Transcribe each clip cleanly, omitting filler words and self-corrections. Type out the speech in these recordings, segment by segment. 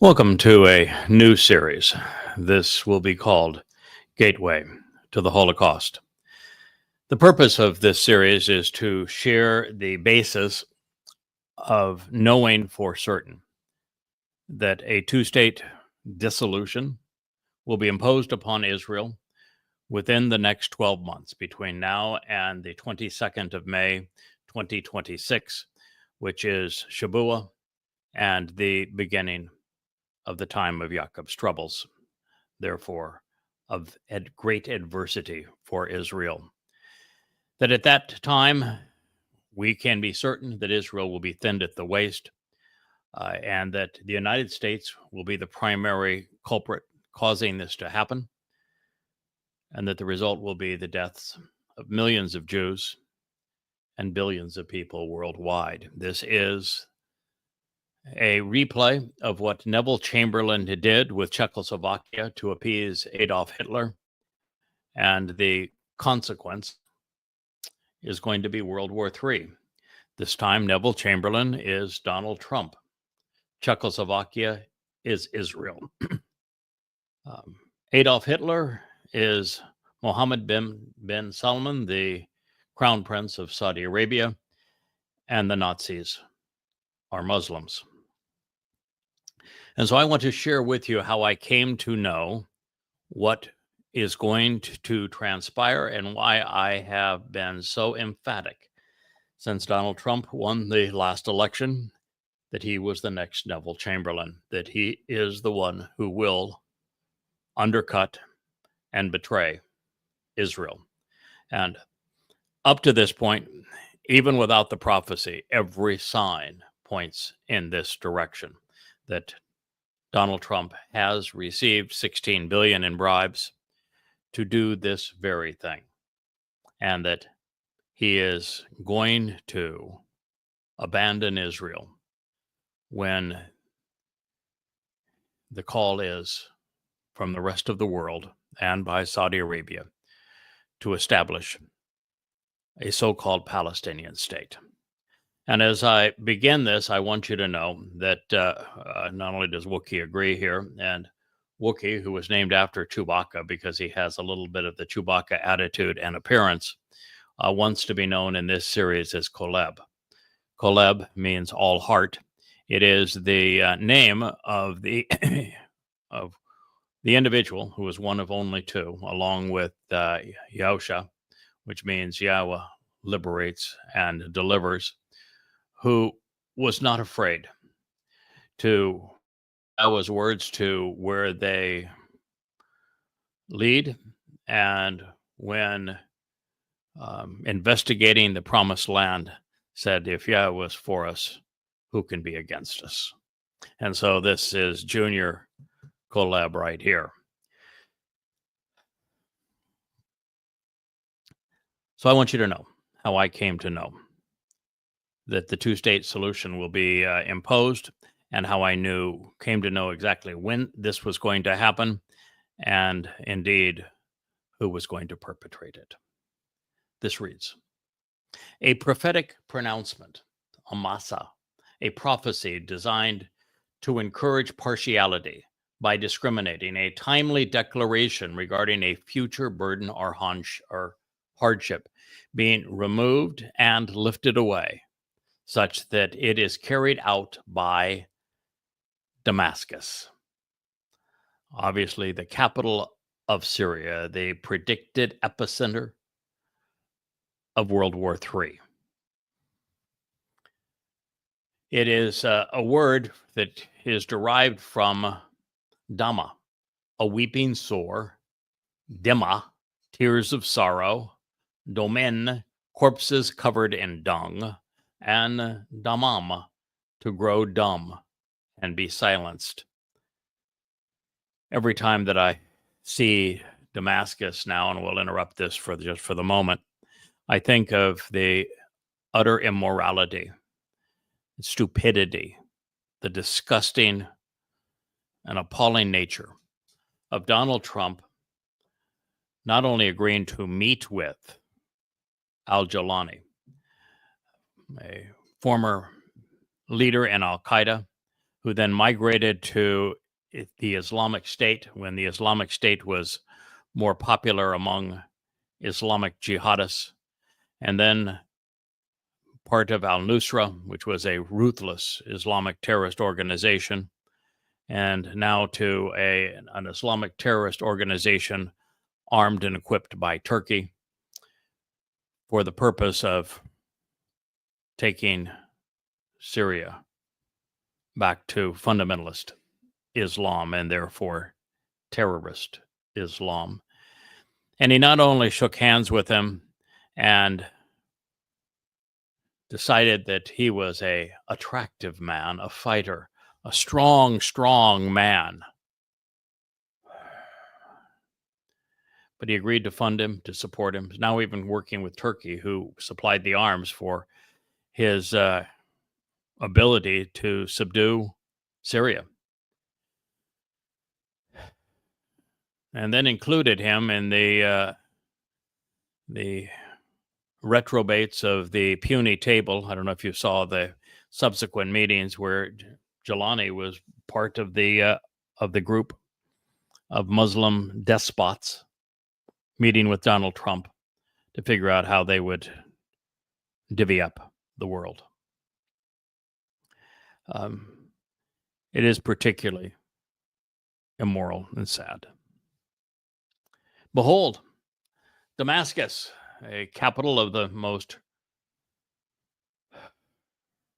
Welcome to a new series. This will be called Gateway to the Holocaust. The purpose of this series is to share the basis of knowing for certain that a two-state dissolution will be imposed upon Israel within the next 12 months, between now and the 22nd of May, 2026, which is Shabuah and the beginning of the time of Jacob's troubles, therefore of great adversity for Israel. That at that time, we can be certain that Israel will be thinned at the waist, and that the United States will be the primary culprit causing this to happen, and that the result will be the deaths of millions of Jews and billions of people worldwide. This is a replay of what Neville Chamberlain did with Czechoslovakia to appease Adolf Hitler, and the consequence is going to be World War III. This time, Neville Chamberlain is Donald Trump. Czechoslovakia is Israel. Adolf Hitler is Mohammed bin Salman, the Crown Prince of Saudi Arabia, and the Nazis are Muslims. And so I want to share with you how I came to know what is going to transpire and why I have been so emphatic since Donald Trump won the last election that he was the next Neville Chamberlain, that he is the one who will undercut and betray Israel. And up to this point, even without the prophecy, every sign points in this direction, that Donald Trump has received $16 billion in bribes to do this very thing, and that he is going to abandon Israel when the call is from the rest of the world and by Saudi Arabia to establish a so-called Palestinian state. And as I begin this, I want you to know that not only does Wookiee agree here, and Wookiee, who was named after Chewbacca because he has a little bit of the Chewbacca attitude and appearance, wants to be known in this series as Koleb. Koleb means all heart. It is the name of the of the individual who was one of only two, along with Yahusha, which means Yahweh liberates and delivers, who was not afraid to Yahweh's words to where they lead, and when investigating the promised land, said, if Yahweh was for us, who can be against us? And so this is Junior Koleb right here. So I want you to know how I came to know that the two-state solution will be imposed, and how I came to know exactly when this was going to happen, and indeed who was going to perpetrate it. This reads, a prophetic pronouncement, a masa, a prophecy designed to encourage partiality by discriminating, a timely declaration regarding a future burden or hardship being removed and lifted away, such that it is carried out by Damascus, obviously the capital of Syria, the predicted epicenter of World War III. It is a word that is derived from Dama, a weeping sore, Dima, tears of sorrow, Domen, corpses covered in dung, and Damam, to grow dumb and be silenced. Every time that I see Damascus now, and we'll interrupt this just for the moment, I think of the utter immorality, stupidity, the disgusting and appalling nature of Donald Trump not only agreeing to meet with al-Jawlani, a former leader in al-Qaeda, who then migrated to the Islamic State when the Islamic State was more popular among Islamic jihadists, and then part of al-Nusra, which was a ruthless Islamic terrorist organization, and now to an Islamic terrorist organization armed and equipped by Turkey for the purpose of taking Syria back to fundamentalist Islam and therefore terrorist Islam. And he not only shook hands with him and decided that he was a attractive man, a fighter, a strong man, but he agreed to fund him, to support him. Now even working with Turkey, who supplied the arms for his ability to subdue Syria. And then included him in the retrobates of the puny table. I don't know if you saw the subsequent meetings where Jelani was part of the group of Muslim despots meeting with Donald Trump to figure out how they would divvy up the world. It is particularly immoral and sad. Behold, Damascus, a capital of the most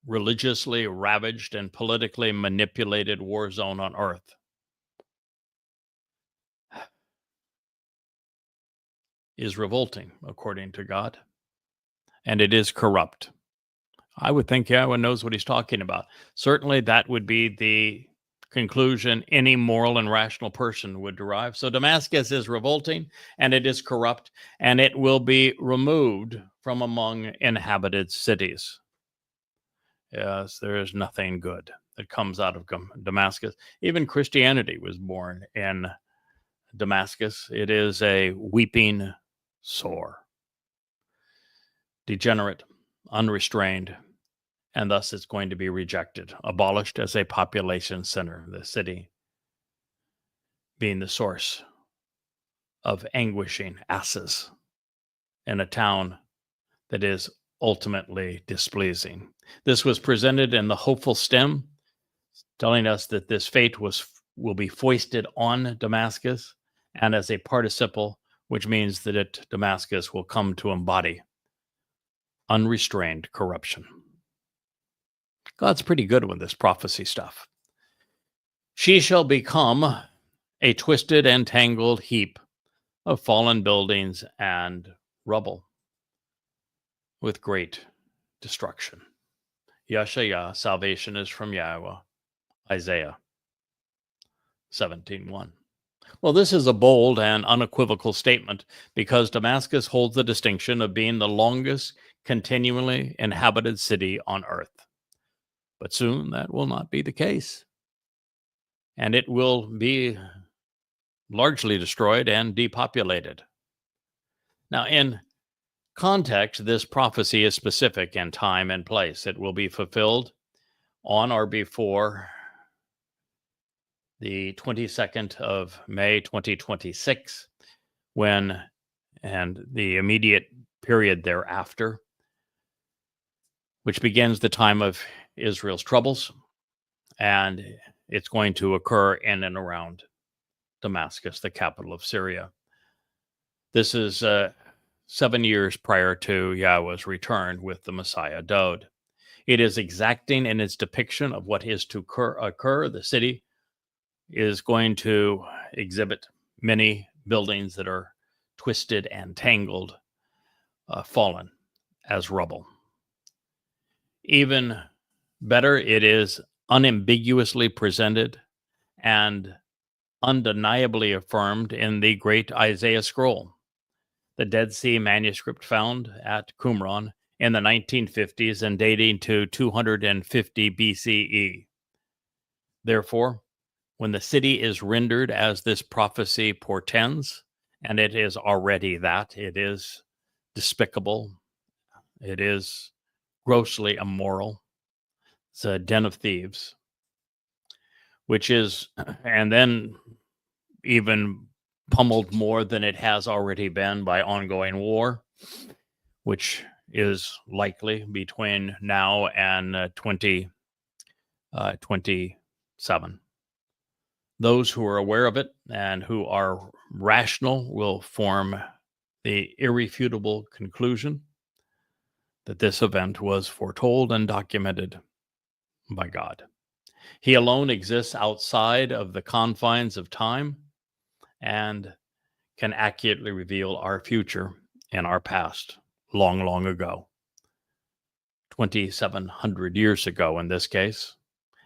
religiously ravaged and politically manipulated war zone on earth, is revolting, according to God, and it is corrupt. I would think Yahweh knows what he's talking about. Certainly that would be the conclusion any moral and rational person would derive. So Damascus is revolting, and it is corrupt, and it will be removed from among inhabited cities. Yes, there is nothing good that comes out of Damascus. Even Christianity was born in Damascus. It is a weeping sore, degenerate, unrestrained, and thus it's going to be rejected, abolished as a population center, the city being the source of anguishing asses in a town that is ultimately displeasing. This was presented in the hopeful stem, telling us that this fate will be foisted on Damascus, and as a participle, which means that Damascus will come to embody unrestrained corruption. God's pretty good with this prophecy stuff. She shall become a twisted and tangled heap of fallen buildings and rubble with great destruction. Yashayah, salvation is from Yahweh. Isaiah 17:1. Well, this is a bold and unequivocal statement because Damascus holds the distinction of being the longest continually inhabited city on earth. But soon that will not be the case. And it will be largely destroyed and depopulated. Now, in context, this prophecy is specific in time and place. It will be fulfilled on or before the 22nd of May, 2026, and the immediate period thereafter, which begins the time of Israel's troubles, and it's going to occur in and around Damascus, the capital of Syria. This is 7 years prior to Yahweh's return with the Messiah Dode. It is exacting in its depiction of what is to occur. The city is going to exhibit many buildings that are twisted and tangled, fallen as rubble. Even better, it is unambiguously presented and undeniably affirmed in the great Isaiah scroll, the Dead Sea manuscript found at Qumran in the 1950s and dating to 250 BCE. Therefore, when the city is rendered as this prophecy portends, and it is already that, it is despicable, it is grossly immoral, it's a den of thieves, which is, and then even pummeled more than it has already been by ongoing war, which is likely between now and 2027. Those who are aware of it and who are rational will form the irrefutable conclusion that this event was foretold and documented by God. He alone exists outside of the confines of time and can accurately reveal our future and our past long, long ago, 2,700 years ago in this case.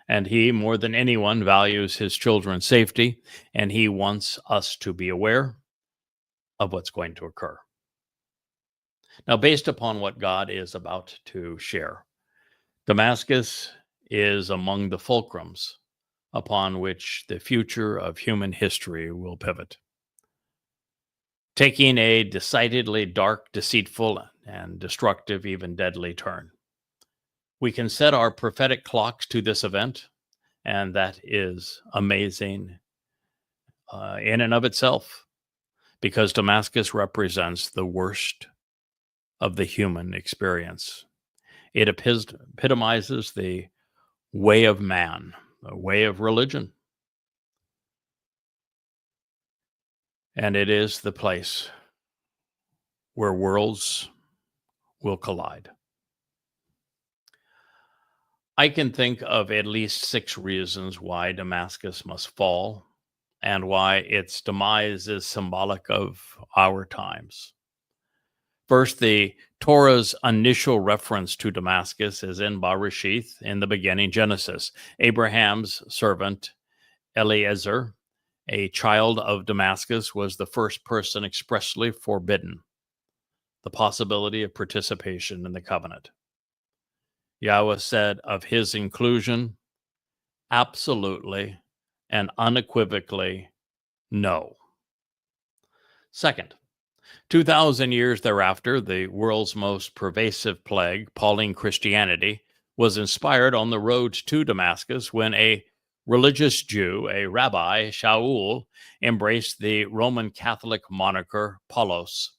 And he, more than anyone, values his children's safety, and he wants us to be aware of what's going to occur. Now, based upon what God is about to share, Damascus is among the fulcrums upon which the future of human history will pivot, taking a decidedly dark, deceitful, and destructive, even deadly turn. We can set our prophetic clocks to this event, and that is amazing in and of itself, because Damascus represents the worst of the human experience. It epitomizes the way of man, the way of religion. And it is the place where worlds will collide. I can think of at least 6 reasons why Damascus must fall and why its demise is symbolic of our times. First, the Torah's initial reference to Damascus is in Bereshith, in the beginning, Genesis. Abraham's servant, Eliezer, a child of Damascus, was the first person expressly forbidden the possibility of participation in the covenant. Yahweh said of his inclusion, absolutely and unequivocally no. Second, 2,000 years thereafter, the world's most pervasive plague, Pauline Christianity, was inspired on the road to Damascus when a religious Jew, a rabbi, Shaul, embraced the Roman Catholic moniker Paulos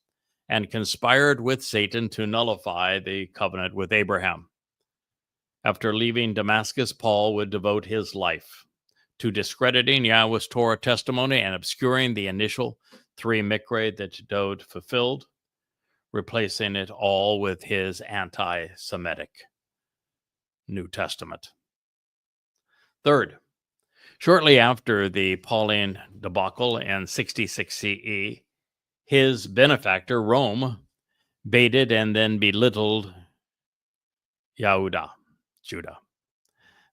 and conspired with Satan to nullify the covenant with Abraham. After leaving Damascus, Paul would devote his life to discrediting Yahweh's Torah testimony and obscuring the initial 3 mikra that Dode fulfilled, replacing it all with his anti-Semitic New Testament. Third, shortly after the Pauline debacle in 66 CE, his benefactor, Rome, baited and then belittled Judah.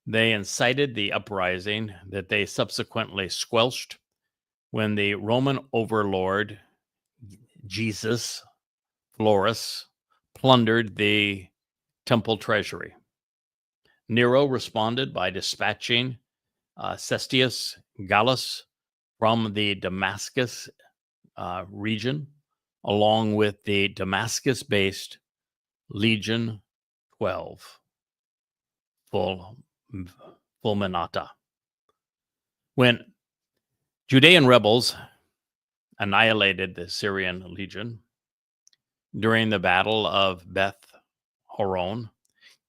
They incited the uprising that they subsequently squelched when the Roman overlord Jesus Florus plundered the temple treasury. Nero responded by dispatching Cestius Gallus from the Damascus region, along with the Damascus-based Legion 12, Fulminata. When Judean rebels annihilated the Syrian legion during the Battle of Beth Horon,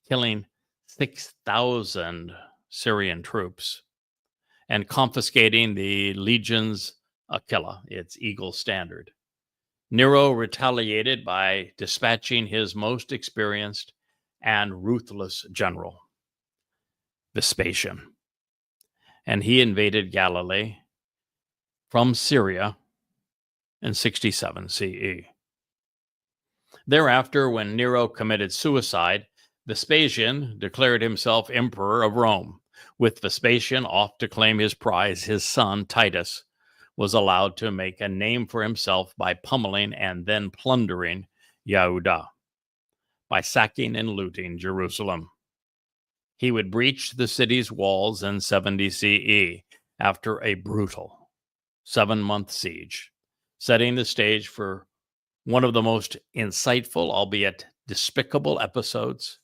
killing 6,000 Syrian troops and confiscating the legion's Aquila, its eagle standard. Nero retaliated by dispatching his most experienced and ruthless general, Vespasian, and he invaded Galilee from Syria in 67 CE. Thereafter, when Nero committed suicide, Vespasian declared himself emperor of Rome. With Vespasian off to claim his prize, his son, Titus, was allowed to make a name for himself by pummeling and then plundering Yehuda, by sacking and looting Jerusalem. He would breach the city's walls in 70 CE after a brutal 7-month siege, setting the stage for one of the most insightful, albeit despicable, episodes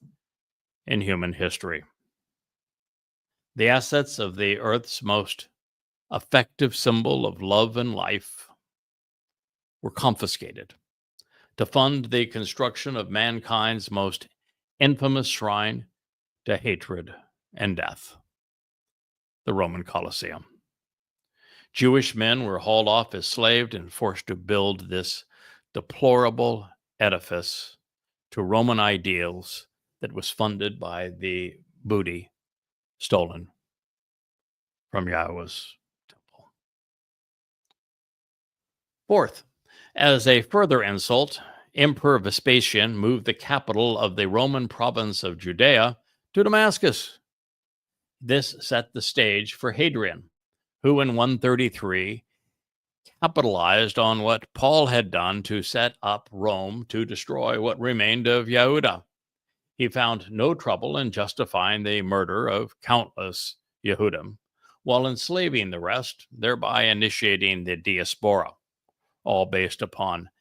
in human history. The assets of the earth's most effective symbol of love and life were confiscated to fund the construction of mankind's most infamous shrine to hatred and death, the Roman Colosseum. Jewish men were hauled off as slaves and forced to build this deplorable edifice to Roman ideals that was funded by the booty stolen from Yahweh's temple. Fourth, as a further insult, Emperor Vespasian moved the capital of the Roman province of Judea to Damascus. This set the stage for Hadrian, who in 133 capitalized on what Paul had done to set up Rome to destroy what remained of Yehuda. He found no trouble in justifying the murder of countless Yehudim while enslaving the rest, thereby initiating the diaspora, all based upon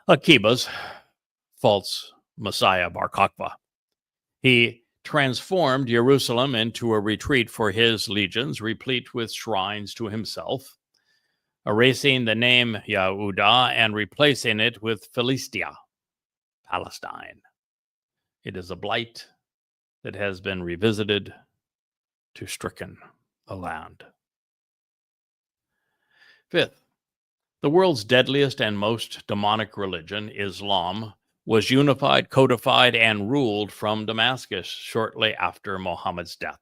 Akiba's false Messiah Bar Kokhba. He transformed Jerusalem into a retreat for his legions, replete with shrines to himself, erasing the name Yehuda and replacing it with Philistia, Palestine. It is a blight that has been revisited to stricken the land. Fifth, the world's deadliest and most demonic religion, Islam, was unified, codified, and ruled from Damascus shortly after Muhammad's death.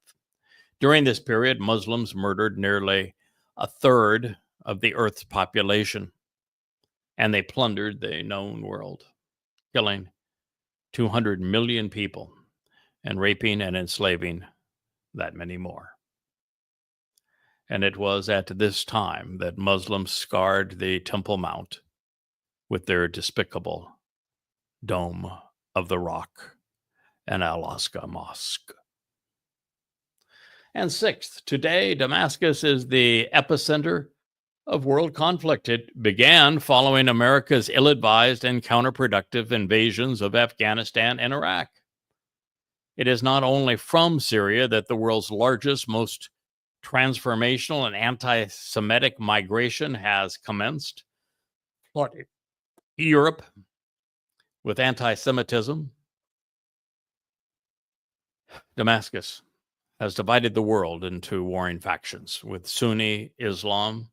During this period, Muslims murdered nearly a third of the earth's population, and they plundered the known world, killing 200 million people and raping and enslaving that many more. And it was at this time that Muslims scarred the Temple Mount with their despicable Dome of the Rock and Al-Aqsa Mosque. And sixth, today, Damascus is the epicenter of world conflict. It began following America's ill-advised and counterproductive invasions of Afghanistan and Iraq. It is not only from Syria that the world's largest, most transformational and anti-Semitic migration has commenced. Europe, with anti-Semitism, Damascus has divided the world into warring factions, with Sunni Islam,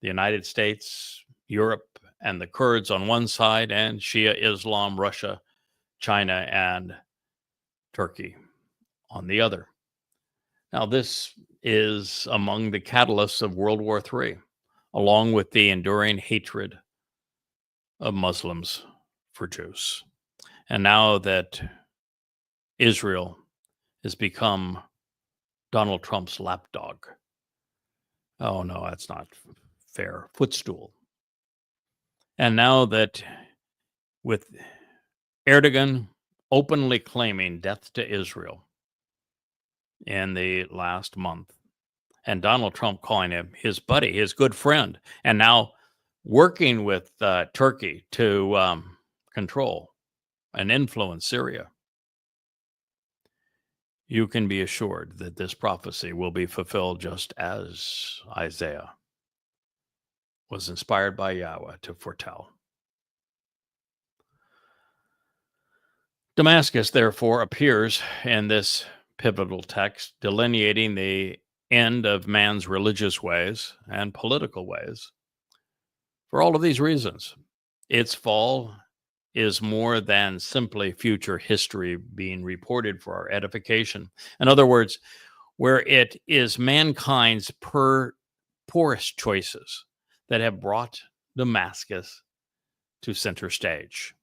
the United States, Europe, and the Kurds on one side, and Shia Islam, Russia, China, and Turkey on the other. Now, this is among the catalysts of World War III, along with the enduring hatred of Muslims for Jews. And now that Israel has become Donald Trump's lapdog, oh no, that's not fair, footstool. And now that with Erdogan openly claiming death to Israel in the last month, and Donald Trump calling him his buddy, his good friend, and now working with Turkey to control and influence Syria, you can be assured that this prophecy will be fulfilled just as Isaiah was inspired by Yahweh to foretell. Damascus, therefore, appears in this pivotal text, delineating the end of man's religious ways and political ways. For all of these reasons, its fall is more than simply future history being reported for our edification. In other words, where it is mankind's poorest choices that have brought Damascus to center stage.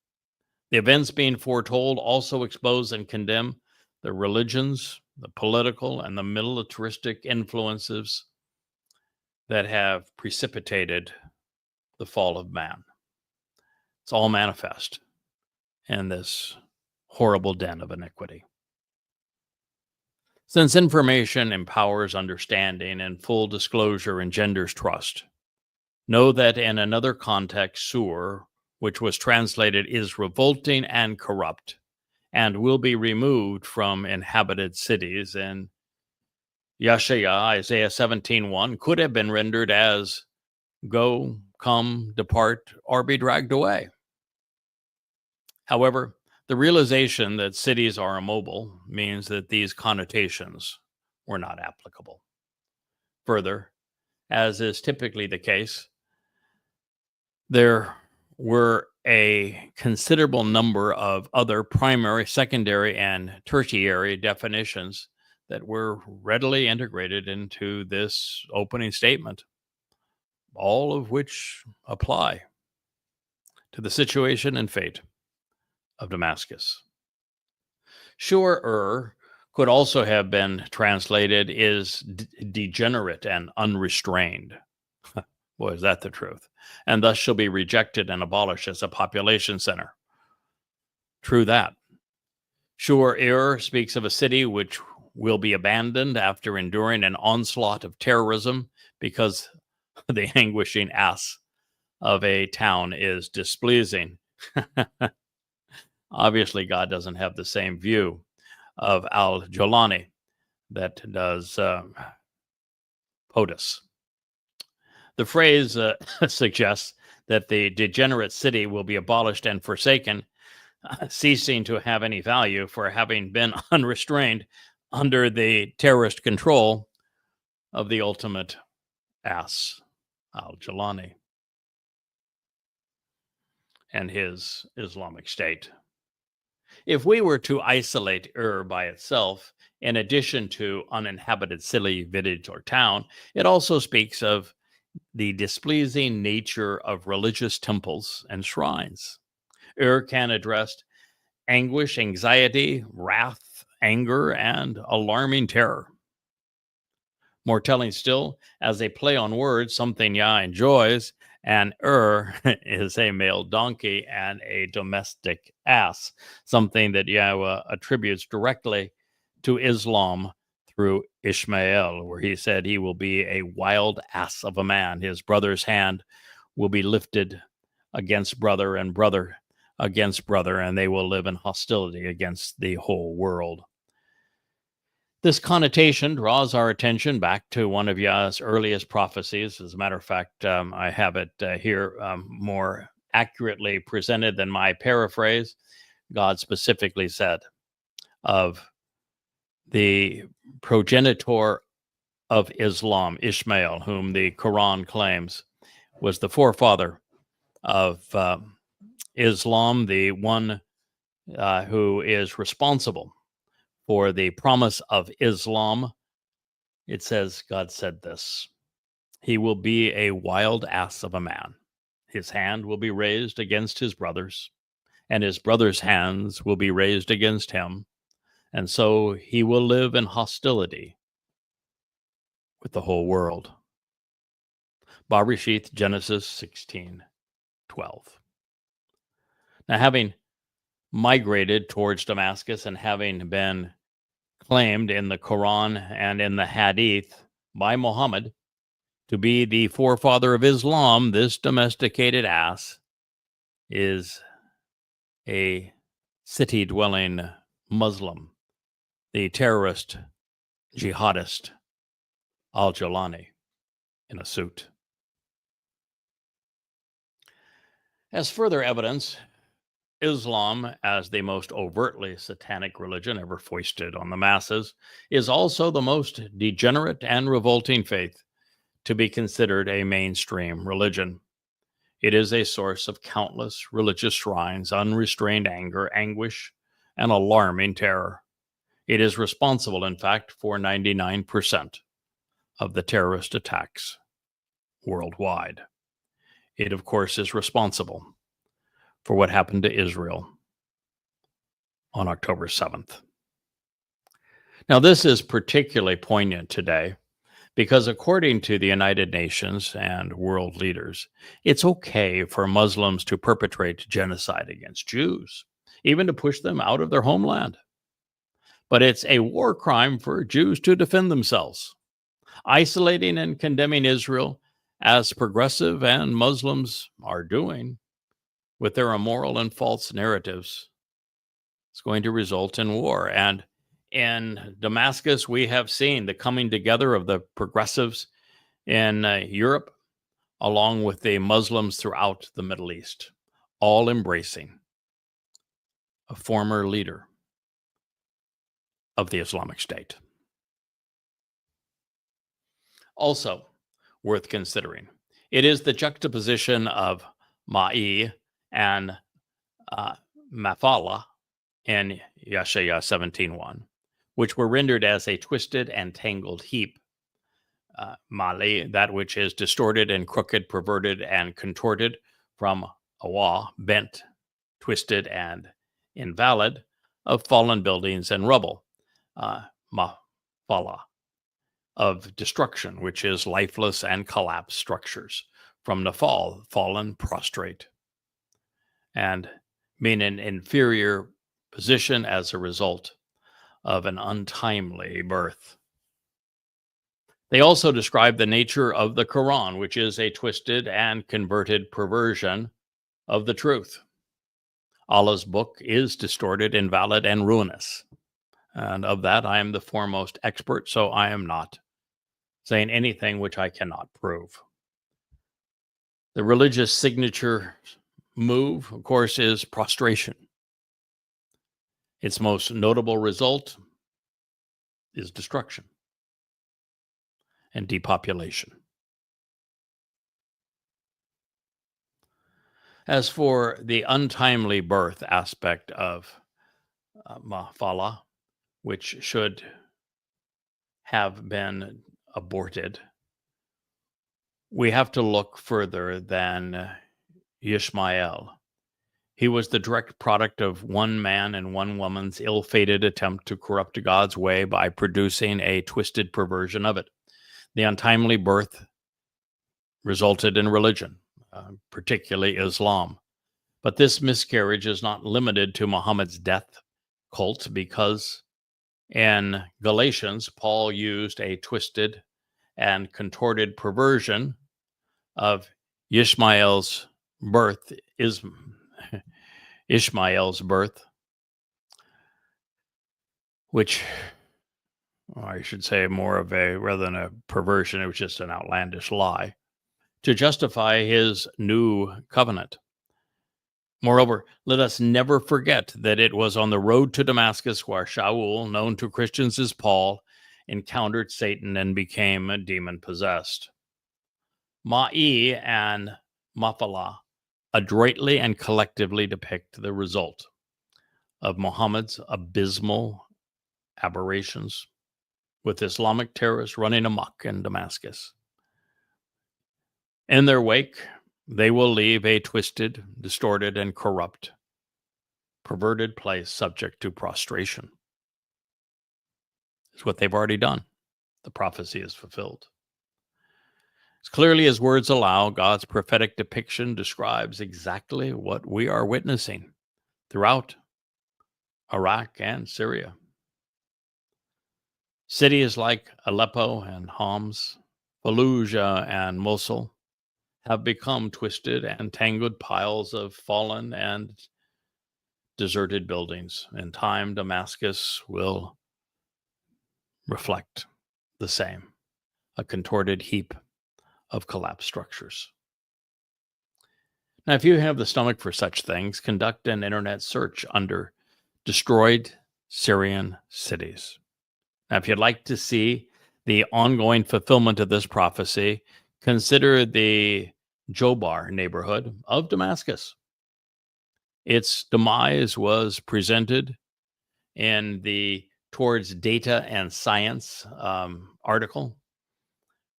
The events being foretold also expose and condemn the religions, the political, and the militaristic influences that have precipitated the fall of man. It's all manifest in this horrible den of iniquity. Since information empowers understanding and full disclosure engenders trust, know that in another context, Sur, which was translated, is revolting and corrupt, and will be removed from inhabited cities, and Yeshaya, Isaiah 17:1, could have been rendered as go, come, depart, or be dragged away. However, the realization that cities are immobile means that these connotations were not applicable. Further, as is typically the case, there were a considerable number of other primary, secondary, and tertiary definitions that were readily integrated into this opening statement, all of which apply to the situation and fate of Damascus. Sure, could also have been translated is degenerate and unrestrained. Boy, is that the truth. And thus shall be rejected and abolished as a population center. True that. Shur speaks of a city which will be abandoned after enduring an onslaught of terrorism because the anguishing ass of a town is displeasing. Obviously, God doesn't have the same view of Al-Jolani that does POTUS. The phrase suggests that the degenerate city will be abolished and forsaken, ceasing to have any value for having been unrestrained under the terrorist control of the ultimate ass, Al-Jolani, and his Islamic State. If we were to isolate by itself, in addition to uninhabited city, village, or town, it also speaks of the displeasing nature of religious temples and shrines. Can address anguish, anxiety, wrath, anger, and alarming terror. More telling still, as a play on words, something Yah enjoys, and is a male donkey and a domestic ass, something that Yahweh attributes directly to Islam through Ishmael, where he said he will be a wild ass of a man. His brother's hand will be lifted against brother and brother against brother, and they will live in hostility against the whole world. This connotation draws our attention back to one of Yah's earliest prophecies. As a matter of fact, I have it here more accurately presented than my paraphrase. God specifically said of the progenitor of Islam, Ishmael, whom the Quran claims was the forefather of Islam, the one who is responsible for the promise of Islam. It says, God said this: he will be a wild ass of a man. His hand will be raised against his brothers, and his brothers' hands will be raised against him. And so he will live in hostility with the whole world. Barishith, Genesis 16:12. Now, having migrated towards Damascus and having been claimed in the Quran and in the Hadith by Muhammad to be the forefather of Islam, this domesticated ass is a city-dwelling Muslim, the terrorist jihadist Al-Jolani in a suit. As further evidence, Islam, as the most overtly satanic religion ever foisted on the masses, is also the most degenerate and revolting faith to be considered a mainstream religion. It is a source of countless religious shrines, unrestrained anger, anguish, and alarming terror. It is responsible, in fact, for 99% of the terrorist attacks worldwide. It, of course, is responsible for what happened to Israel on October 7th. Now, this is particularly poignant today because, according to the United Nations and world leaders, it's okay for Muslims to perpetrate genocide against Jews, even to push them out of their homeland. But it's a war crime for Jews to defend themselves. Isolating and condemning Israel, as progressive and Muslims are doing with their immoral and false narratives, is going to result in war. And In Damascus, we have seen the coming together of the progressives in Europe, along with the Muslims throughout the Middle East, all embracing a former leader of the Islamic State. Also worth considering, it is the juxtaposition of Ma'i and Mafala in Yeshaya 17:1, which were rendered as a twisted and tangled heap. Mali, that which is distorted and crooked, perverted and contorted, from awa, bent, twisted and invalid, of fallen buildings and rubble. Mafala, of destruction, which is lifeless and collapsed structures, from nafal, fallen, prostrate, and being an inferior position as a result of an untimely birth. They also describe the nature of the Quran, which is a twisted and converted perversion of the truth. Allah's book is distorted, invalid, and ruinous. And of that, I am the foremost expert, so I am not saying anything which I cannot prove. The religious signature move, of course, is prostration. Its most notable result is destruction and depopulation. As for the untimely birth aspect of Mafala, which should have been aborted, we have to look further than Ishmael. He was the direct product of one man and one woman's ill-fated attempt to corrupt God's way by producing a twisted perversion of it. The untimely birth resulted in religion, particularly Islam. But this miscarriage is not limited to Muhammad's death cult, because in Galatians, Paul used a twisted and contorted perversion of Ishmael's birth, which, I should say, more of a, rather than a perversion, it was just an outlandish lie, to justify his new covenant. Moreover, let us never forget that it was on the road to Damascus where Shaul, known to Christians as Paul, encountered Satan and became demon-possessed. Ma'i and Mafala adroitly and collectively depict the result of Muhammad's abysmal aberrations, with Islamic terrorists running amok in Damascus. In their wake, they will leave a twisted, distorted, and corrupt, perverted place subject to prostration. It's what they've already done. The prophecy is fulfilled. As clearly as words allow, God's prophetic depiction describes exactly what we are witnessing throughout Iraq and Syria. Cities like Aleppo and Homs, Fallujah and Mosul have become twisted and tangled piles of fallen and deserted buildings. In time, Damascus will reflect the same, a contorted heap of collapsed structures. Now, if you have the stomach for such things, conduct an internet search under destroyed Syrian cities. Now, if you'd like to see the ongoing fulfillment of this prophecy, consider the Jobar neighborhood of Damascus. Its demise was presented in the Towards Data and Science article,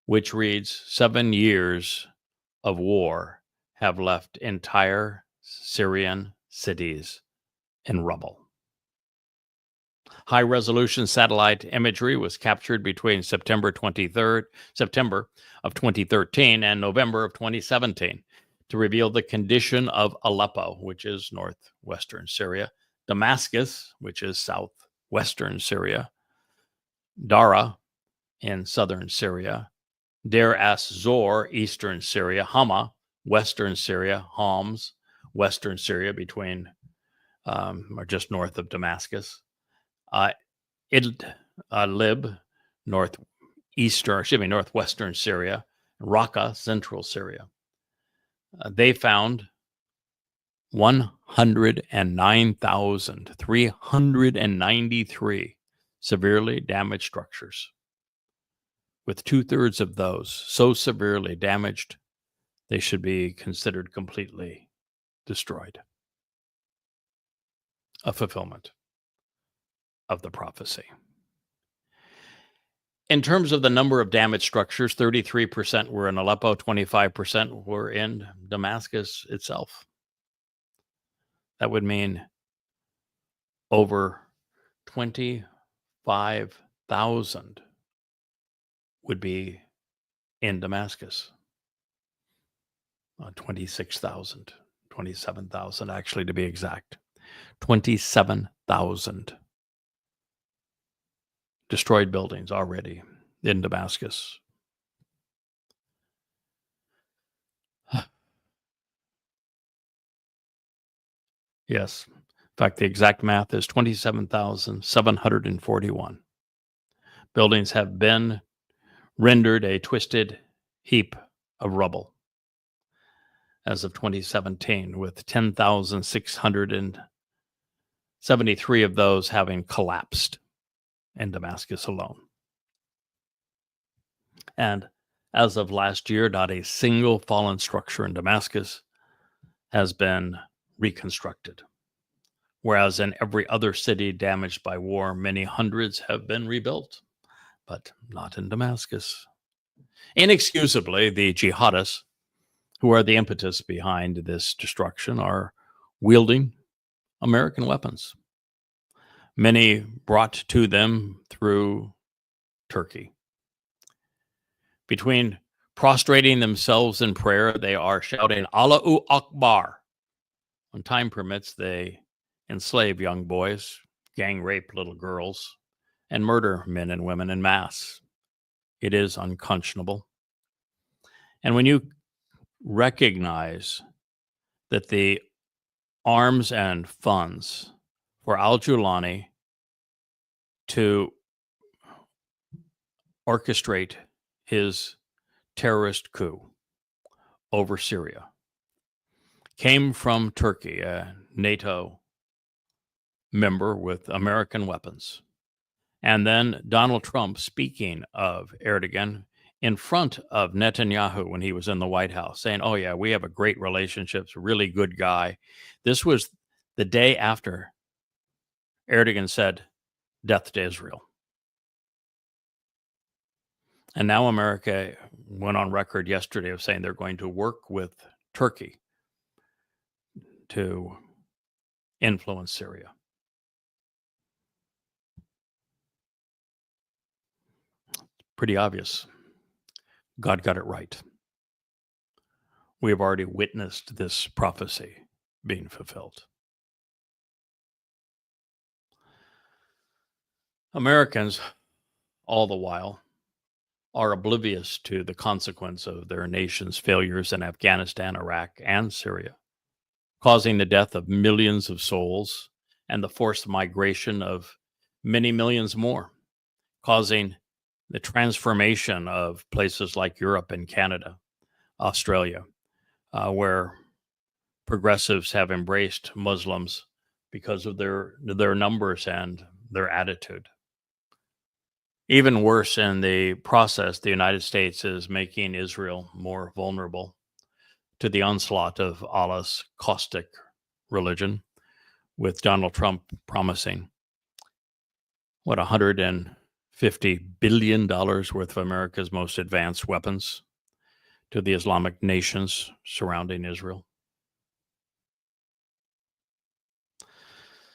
which reads, 7 years of war have left entire Syrian cities in rubble. High-resolution satellite imagery was captured between September of 2013 and November of 2017 to reveal the condition of Aleppo, which is northwestern Syria, Damascus, which is southwestern Syria, Dara in southern Syria, Deir as-Zor, eastern Syria, Hama, western Syria, Homs, western Syria between or just north of Damascus, Idlib, northwestern Syria, Raqqa, central Syria. They found 109,393 severely damaged structures, with 2/3 of those so severely damaged they should be considered completely destroyed. A fulfillment of the prophecy. In terms of the number of damaged structures, 33% were in Aleppo, 25% were in Damascus itself. That would mean over 25,000 would be in Damascus. 26,000, 27,000 actually to be exact. 27,000 destroyed buildings already in Damascus. Yes. In fact, the exact math is 27,741. Buildings have been rendered a twisted heap of rubble as of 2017, with 10,673 of those having collapsed in Damascus alone. And as of last year, not a single fallen structure in Damascus has been reconstructed. Whereas in every other city damaged by war, many hundreds have been rebuilt, but not in Damascus. Inexcusably, the jihadists, who are the impetus behind this destruction, are wielding American weapons, many brought to them through Turkey. Between prostrating themselves in prayer, they are shouting, Allahu Akbar. When time permits, they enslave young boys, gang rape little girls, and murder men and women en masse. It is unconscionable. And when you recognize that the arms and funds for al-Julani to orchestrate his terrorist coup over Syria came from Turkey, a NATO member with American weapons. And then Donald Trump, speaking of Erdogan in front of Netanyahu when he was in the White House, saying, oh, yeah, we have a great relationship, really good guy. This was the day after Erdogan said, death to Israel. And now America went on record yesterday of saying they're going to work with Turkey to influence Syria. Pretty obvious. God got it right. We have already witnessed this prophecy being fulfilled. Americans, all the while, are oblivious to the consequence of their nation's failures in Afghanistan, Iraq, and Syria, causing the death of millions of souls and the forced migration of many millions more, causing the transformation of places like Europe and Canada, Australia, where progressives have embraced Muslims because of their numbers and their attitude. Even worse, in the process, the United States is making Israel more vulnerable to the onslaught of Allah's caustic religion, with Donald Trump promising, $150 billion worth of America's most advanced weapons to the Islamic nations surrounding Israel.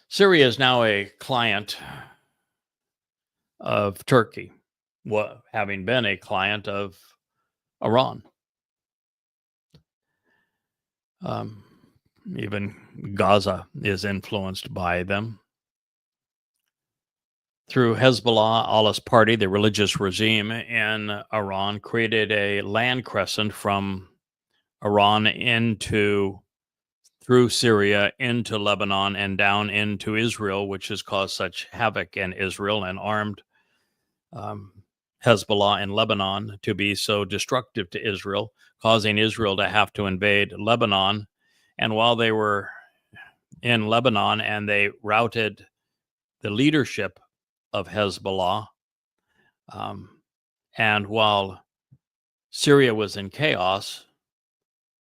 Syria is now a client of Turkey, having been a client of Iran. Even Gaza is influenced by them. Through Hezbollah, Allah's party, the religious regime in Iran, created a land crescent from Iran into through Syria into Lebanon and down into Israel, which has caused such havoc in Israel and armed um, Hezbollah in Lebanon to be so destructive to Israel, causing Israel to have to invade Lebanon. And while they were in Lebanon and they routed the leadership of Hezbollah, and while Syria was in chaos,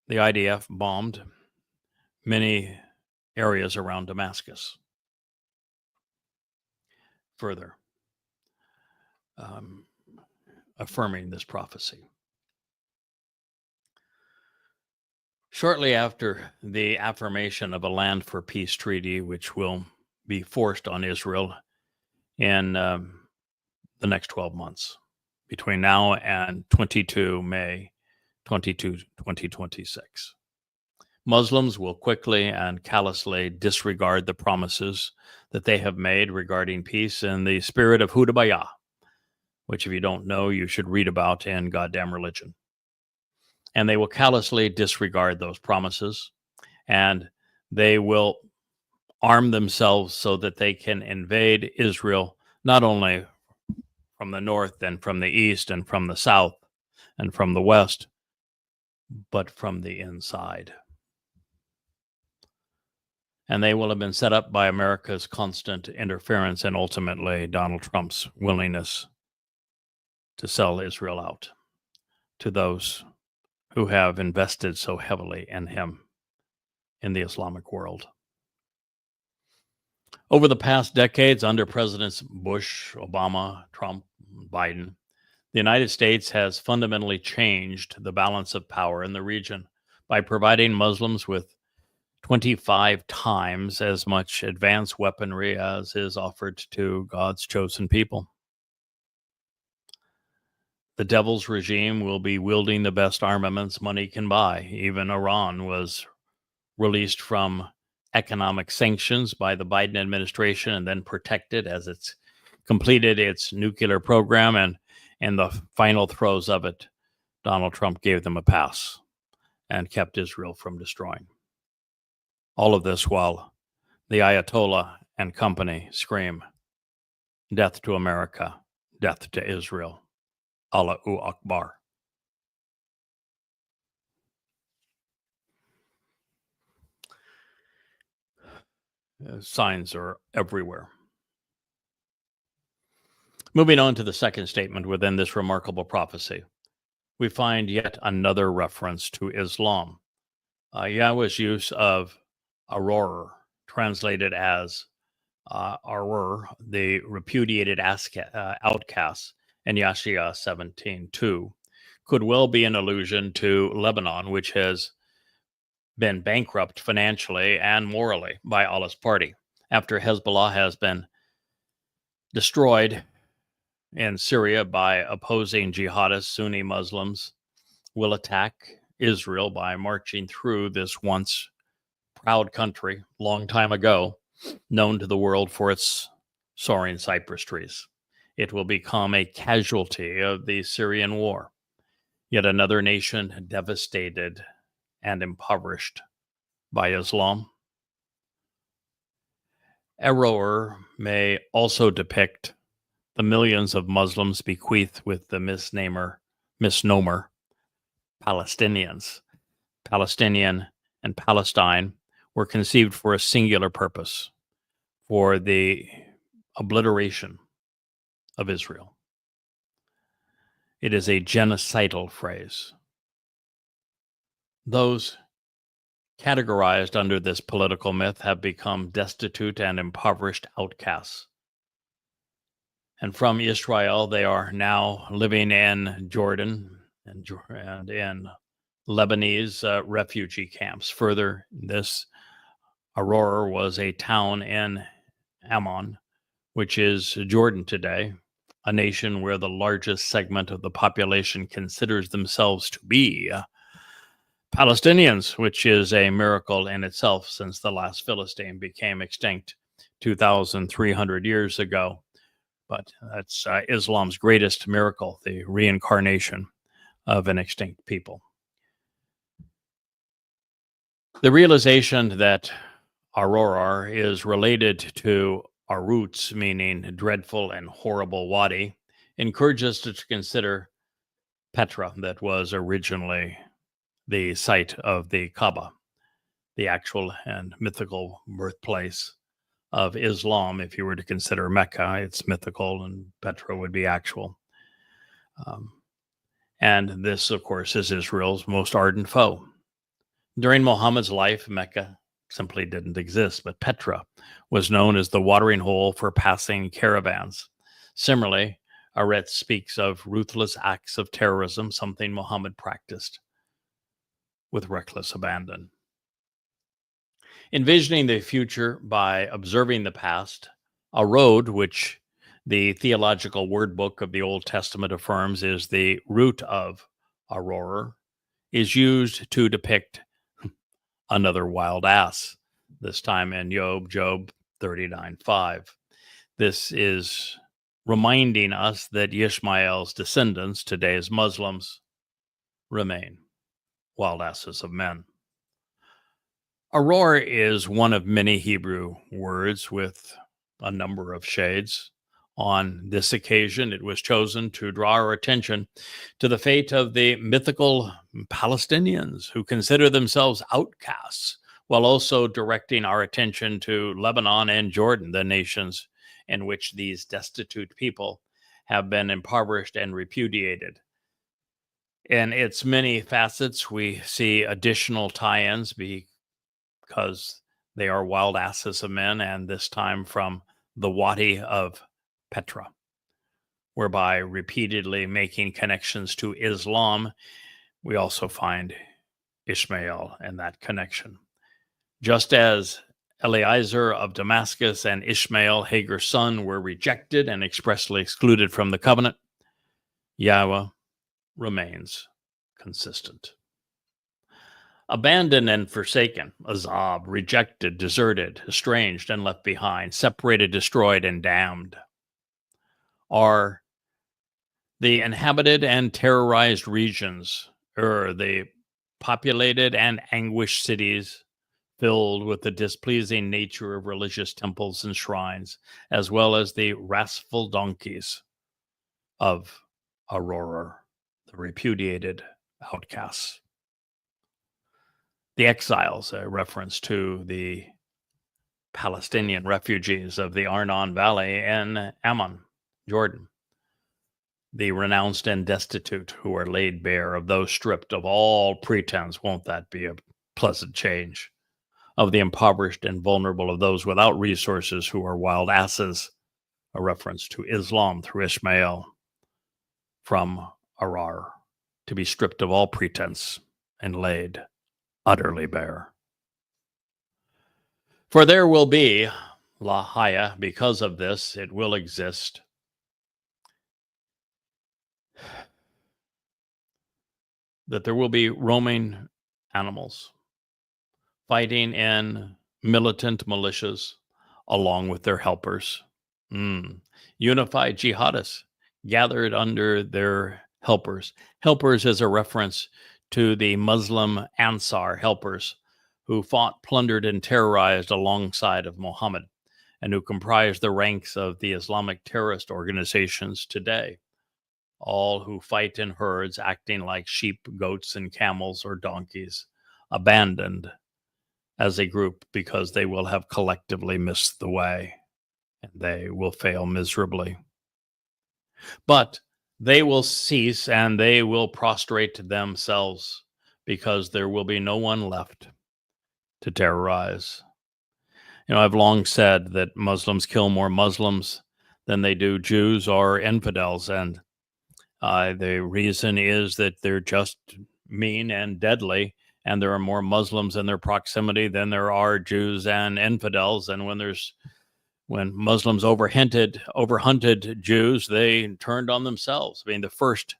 the IDF bombed many areas around Damascus. Further affirming this prophecy. Shortly after the affirmation of a Land for Peace treaty, which will be forced on Israel in the next 12 months, between now and 22 May 2026. Muslims will quickly and callously disregard the promises that they have made regarding peace in the spirit of Hudabayah, which if you don't know, you should read about in Goddamn Religion. And they will callously disregard those promises, and they will arm themselves so that they can invade Israel, not only from the north and from the east and from the south and from the west, but from the inside. And they will have been set up by America's constant interference and ultimately Donald Trump's willingness to sell Israel out to those who have invested so heavily in him in the Islamic world. Over the past decades, under Presidents Bush, Obama, Trump, Biden, the United States has fundamentally changed the balance of power in the region by providing Muslims with 25 times as much advanced weaponry as is offered to God's chosen people. The devil's regime will be wielding the best armaments money can buy. Even Iran was released from economic sanctions by the Biden administration and then protected as it's completed its nuclear program. And in the final throes of it, Donald Trump gave them a pass and kept Israel from destroying. All of this while the Ayatollah and company scream, "Death to America, death to Israel, Allahu Akbar." Signs are everywhere. Moving on to the second statement within this remarkable prophecy, we find yet another reference to Islam. Yahweh's use of Aror, translated as Aror, the repudiated outcasts, in Yashia 17:2, could well be an allusion to Lebanon, which has been bankrupt financially and morally by Allah's party. After Hezbollah has been destroyed in Syria by opposing jihadist Sunni Muslims, will attack Israel by marching through this once proud country, long time ago, known to the world for its soaring cypress trees. It will become a casualty of the Syrian war, yet another nation devastated and impoverished by Islam. Error may also depict the millions of Muslims bequeathed with the misnomer Palestinians. Palestinian and Palestine were conceived for a singular purpose, for the obliteration of Israel. It is a genocidal phrase. Those categorized under this political myth have become destitute and impoverished outcasts. And from Israel, they are now living in Jordan and in Lebanese refugee camps. Further, this Aurora was a town in Ammon, which is Jordan today, a nation where the largest segment of the population considers themselves to be Palestinians, which is a miracle in itself since the last Philistine became extinct 2,300 years ago. But that's Islam's greatest miracle, the reincarnation of an extinct people. The realization that Aurora is related to our roots, meaning dreadful and horrible Wadi, encourages us to consider Petra, that was originally the site of the Kaaba, the actual and mythical birthplace of Islam. If you were to consider Mecca, it's mythical and Petra would be actual. Um, and this, of course, is Israel's most ardent foe. During Muhammad's life, Mecca simply didn't exist, but Petra was known as the watering hole for passing caravans. Similarly, Aret speaks of ruthless acts of terrorism, something Muhammad practiced with reckless abandon. Envisioning the future by observing the past, a road, which the theological word book of the Old Testament affirms is the root of Aurora, is used to depict another wild ass, this time in Job 39:5. This is reminding us that Ishmael's descendants, today's Muslims, remain wild asses of men. Aurora is one of many Hebrew words with a number of shades. On this occasion, it was chosen to draw our attention to the fate of the mythical Palestinians who consider themselves outcasts, while also directing our attention to Lebanon and Jordan, the nations in which these destitute people have been impoverished and repudiated. In its many facets, we see additional tie ins because they are wild asses of men, and this time from the Wadi of Petra, whereby repeatedly making connections to Islam, we also find Ishmael and that connection. Just as Eliezer of Damascus and Ishmael, Hagar's son, were rejected and expressly excluded from the covenant, Yahweh remains consistent. Abandoned and forsaken, Azab, rejected, deserted, estranged, and left behind, separated, destroyed, and damned, are the inhabited and terrorized regions, or the populated and anguished cities filled with the displeasing nature of religious temples and shrines, as well as the wrathful donkeys of Aurora, the repudiated outcasts. The exiles, a reference to the Palestinian refugees of the Arnon Valley in Ammon, Jordan. The renounced and destitute who are laid bare, of those stripped of all pretense. Won't that be a pleasant change? Of the impoverished and vulnerable, of those without resources who are wild asses, a reference to Islam through Ishmael, from Arar, to be stripped of all pretense and laid utterly bare. For there will be Lahaya, because of this, it will exist. That there will be roaming animals fighting in militant militias along with their helpers. Unified jihadists gathered under their helpers. Helpers is a reference to the Muslim Ansar helpers who fought, plundered, and terrorized alongside of Muhammad, and who comprise the ranks of the Islamic terrorist organizations today. All who fight in herds, acting like sheep, goats, and camels or donkeys, abandoned as a group because they will have collectively missed the way, and they will fail miserably. But they will cease and they will prostrate themselves because there will be no one left to terrorize. I've long said that Muslims kill more Muslims than they do Jews or infidels, and the reason is that they're just mean and deadly, and there are more Muslims in their proximity than there are Jews and infidels. And when Muslims overhunted Jews, they turned on themselves. I mean, the first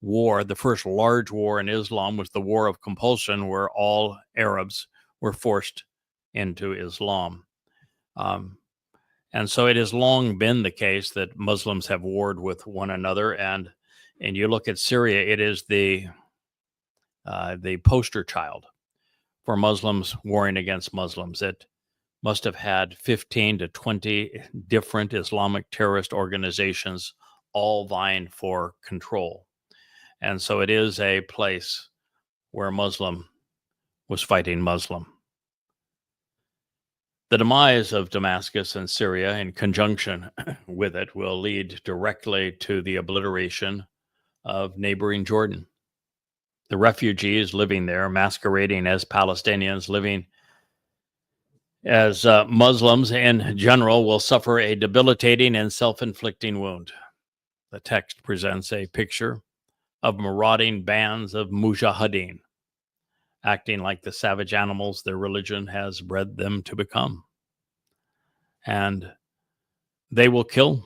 large war in Islam was the War of Compulsion, where all Arabs were forced into Islam. And so it has long been the case that Muslims have warred with one another. And you look at Syria, it is the poster child for Muslims warring against Muslims. It must have had 15 to 20 different Islamic terrorist organizations all vying for control. And so it is a place where Muslim was fighting Muslim. The demise of Damascus and Syria in conjunction with it will lead directly to the obliteration of neighboring Jordan. The refugees living there, masquerading as Palestinians, living as Muslims in general, will suffer a debilitating and self-inflicting wound. The text presents a picture of marauding bands of mujahideen, acting like the savage animals their religion has bred them to become. And they will kill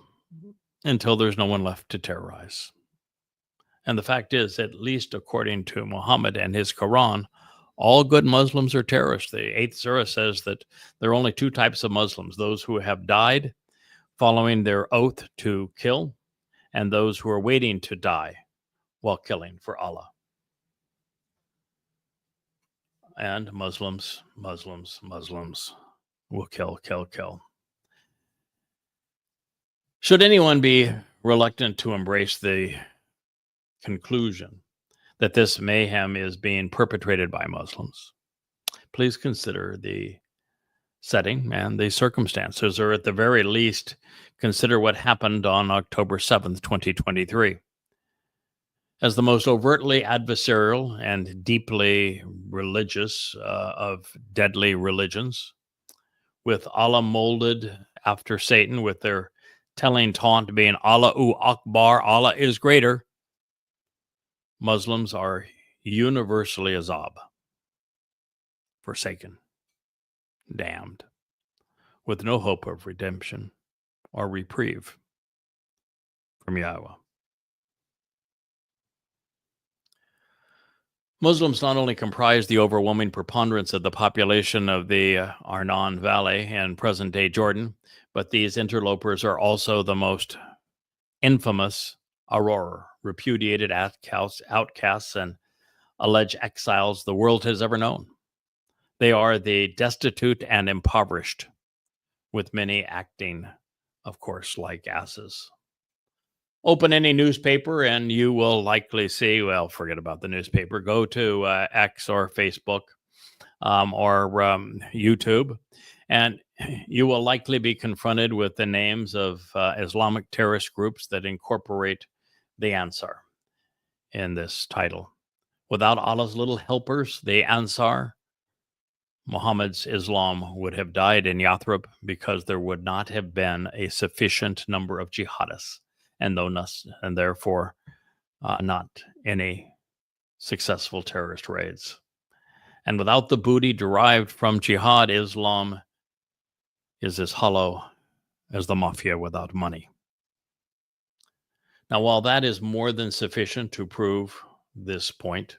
until there's no one left to terrorize. And the fact is, at least according to Muhammad and his Quran, all good Muslims are terrorists. The 8th surah says that there are only two types of Muslims: those who have died following their oath to kill, and those who are waiting to die while killing for Allah. And Muslims will kill. Should anyone be reluctant to embrace the conclusion that this mayhem is being perpetrated by Muslims, please consider the setting and the circumstances, or at the very least, consider what happened on October 7th, 2023. As the most overtly adversarial and deeply religious of deadly religions, with Allah molded after Satan, with their telling taunt being Allahu Akbar, Allah is greater, Muslims are universally azab, forsaken, damned, with no hope of redemption or reprieve from Yahweh. Muslims not only comprise the overwhelming preponderance of the population of the Arnon Valley and present-day Jordan, but these interlopers are also the most infamous Aurora, repudiated outcasts and alleged exiles the world has ever known. They are the destitute and impoverished, with many acting, of course, like asses. Open any newspaper and you will likely see, well, forget about the newspaper. Go to X or Facebook or YouTube, and you will likely be confronted with the names of Islamic terrorist groups that incorporate the Ansar in this title. Without Allah's little helpers, the Ansar, Muhammad's Islam would have died in Yathrib because there would not have been a sufficient number of jihadists, and therefore not any successful terrorist raids. And without the booty derived from jihad, Islam is as hollow as the mafia without money. Now, while that is more than sufficient to prove this point,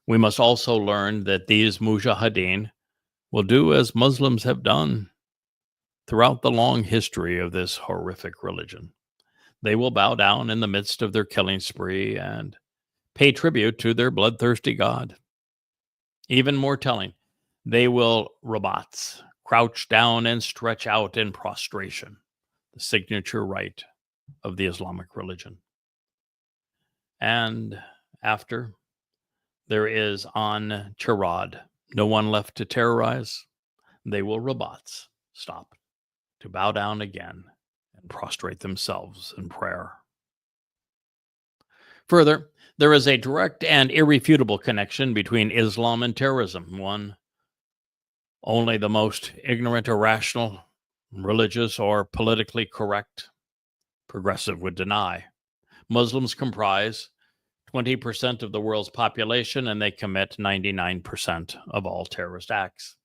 we must also learn that these mujahideen will do as Muslims have done throughout the long history of this horrific religion. They will bow down in the midst of their killing spree and pay tribute to their bloodthirsty God. Even more telling, they will rabats, crouch down and stretch out in prostration, the signature rite of the Islamic religion. And after, there is on charad, no one left to terrorize, they will rabats, stop, to bow down again and prostrate themselves in prayer. Further, there is a direct and irrefutable connection between Islam and terrorism, one only the most ignorant, irrational, religious, or politically correct progressive would deny. Muslims comprise 20% of the world's population, and they commit 99% of all terrorist acts,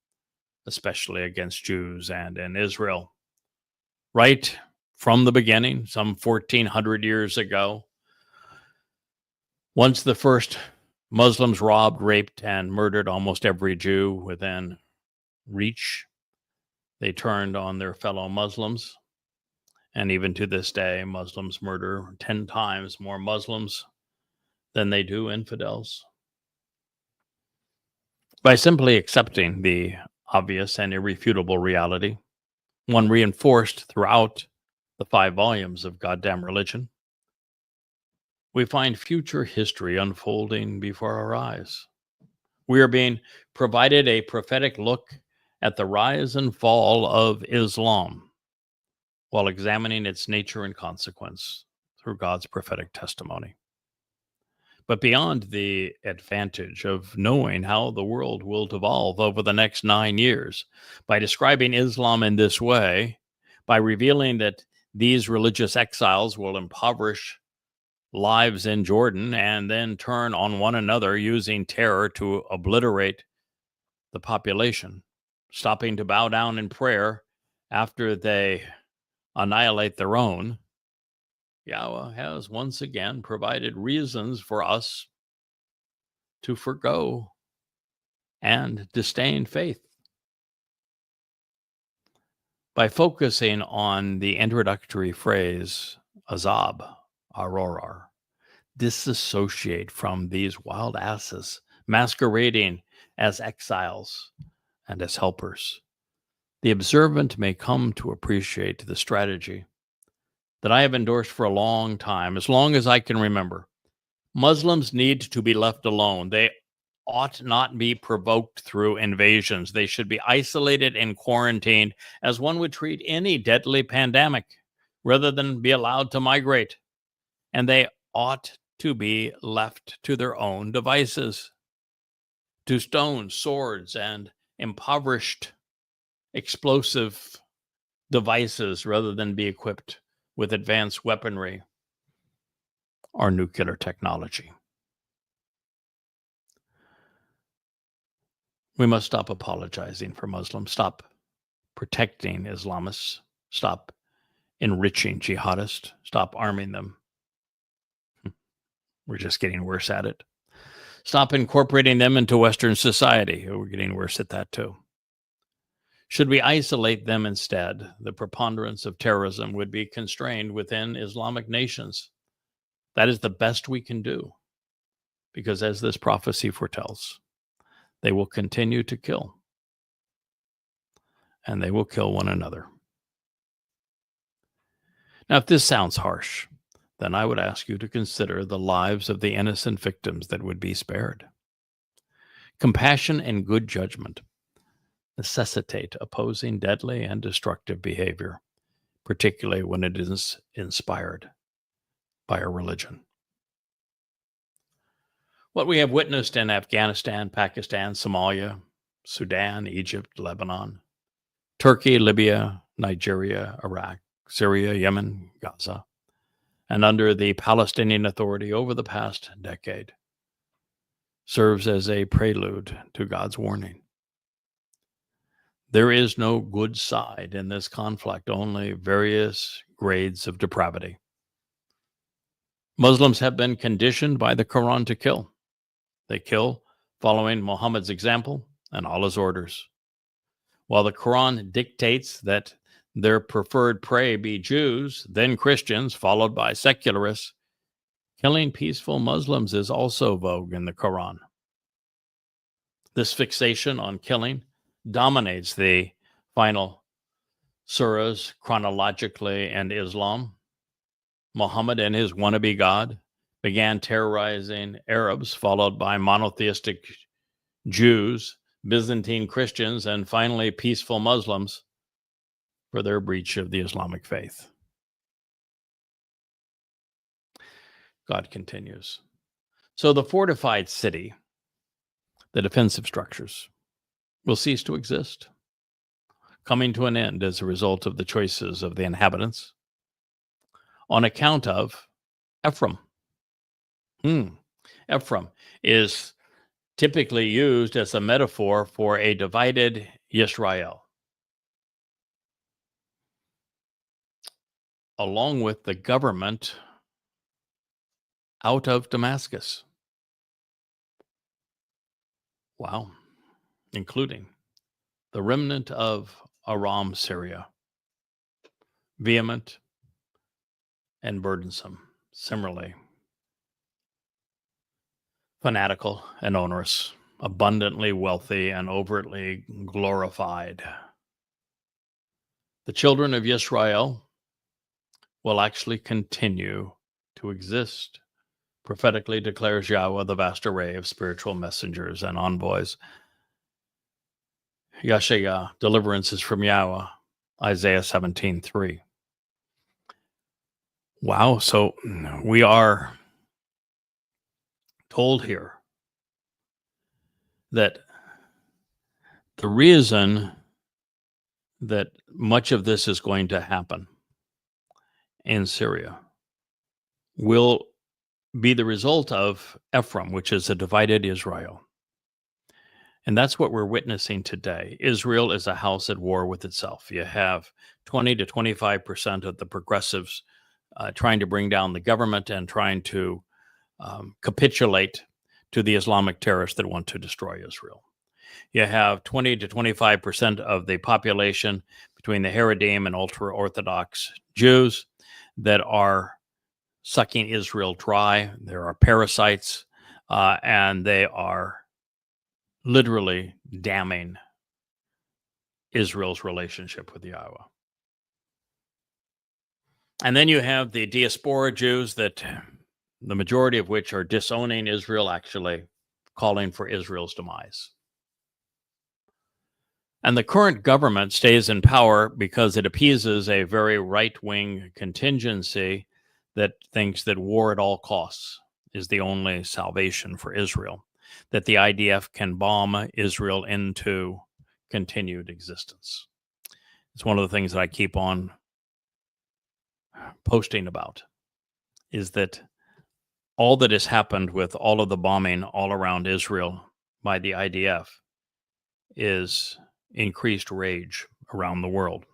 especially against Jews and in Israel. Right from the beginning, some 1,400 years ago, once the first Muslims robbed, raped, and murdered almost every Jew within reach, they turned on their fellow Muslims. And even to this day, Muslims murder 10 times more Muslims than they do infidels. By simply accepting the obvious and irrefutable reality, one reinforced throughout the 5 volumes of Goddamn Religion, we find future history unfolding before our eyes. We are being provided a prophetic look at the rise and fall of Islam while examining its nature and consequence through God's prophetic testimony. But beyond the advantage of knowing how the world will devolve over the next 9 years, by describing Islam in this way, by revealing that these religious exiles will impoverish lives in Jordan and then turn on one another using terror to obliterate the population, stopping to bow down in prayer after they annihilate their own, Yahweh has once again provided reasons for us to forgo and disdain faith. By focusing on the introductory phrase, azab, arorar, disassociate from these wild asses masquerading as exiles and as helpers, the observant may come to appreciate the strategy that I have endorsed for a long time, as long as I can remember. Muslims need to be left alone. They ought not be provoked through invasions. They should be isolated and quarantined as one would treat any deadly pandemic rather than be allowed to migrate. And they ought to be left to their own devices, to stones, swords, and impoverished explosive devices rather than be equipped with advanced weaponry or nuclear technology. We must stop apologizing for Muslims, stop protecting Islamists, stop enriching jihadists, stop arming them. We're just getting worse at it. Stop incorporating them into Western society. We're getting worse at that too. Should we isolate them instead, the preponderance of terrorism would be constrained within Islamic nations. That is the best we can do, because as this prophecy foretells, they will continue to kill, and they will kill one another. Now, if this sounds harsh, then I would ask you to consider the lives of the innocent victims that would be spared. Compassion and good judgment necessitate opposing deadly and destructive behavior, particularly when it is inspired by a religion. What we have witnessed in Afghanistan, Pakistan, Somalia, Sudan, Egypt, Lebanon, Turkey, Libya, Nigeria, Iraq, Syria, Yemen, Gaza, and under the Palestinian Authority over the past decade serves as a prelude to God's warning. There is no good side in this conflict, only various grades of depravity. Muslims have been conditioned by the Quran to kill. They kill following Muhammad's example and Allah's orders. While the Quran dictates that their preferred prey be Jews, then Christians, followed by secularists, killing peaceful Muslims is also vogue in the Quran. This fixation on killing dominates the final surahs chronologically in Islam. Muhammad and his wannabe God began terrorizing Arabs, followed by monotheistic Jews, Byzantine Christians, and finally peaceful Muslims for their breach of the Islamic faith. God continues. So the fortified city, the defensive structures, will cease to exist, coming to an end as a result of the choices of the inhabitants on account of Ephraim. Ephraim is typically used as a metaphor for a divided Israel, along with the government out of Damascus. Wow. Including the remnant of Aram, Syria. Vehement and burdensome. Similarly, fanatical and onerous. abundantly wealthy, and overtly glorified. The children of Israel will actually continue to exist, prophetically declares Yahweh, the vast array of spiritual messengers and envoys. Yashaya, deliverance is from Yahweh, Isaiah 17:3. Wow, so we are told here that the reason that much of this is going to happen in Syria will be the result of Ephraim, which is a divided Israel. And that's what we're witnessing today. Israel is a house at war with itself. You have 20 to 25% of the progressives trying to bring down the government and trying to capitulate to the Islamic terrorists that want to destroy Israel. You have 20 to 25% of the population between the Haredim and ultra-Orthodox Jews that are sucking Israel dry. There are parasites, and they are literally damning Israel's relationship with Yahweh. And then you have the diaspora Jews, that the majority of which are disowning Israel, actually calling for Israel's demise. And the current government stays in power because it appeases a very right-wing contingency that thinks that war at all costs is the only salvation for Israel, that the IDF can bomb Israel into continued existence. It's one of the things that I keep on posting about, is that all that has happened with all of the bombing all around Israel by the IDF is increased rage around the world.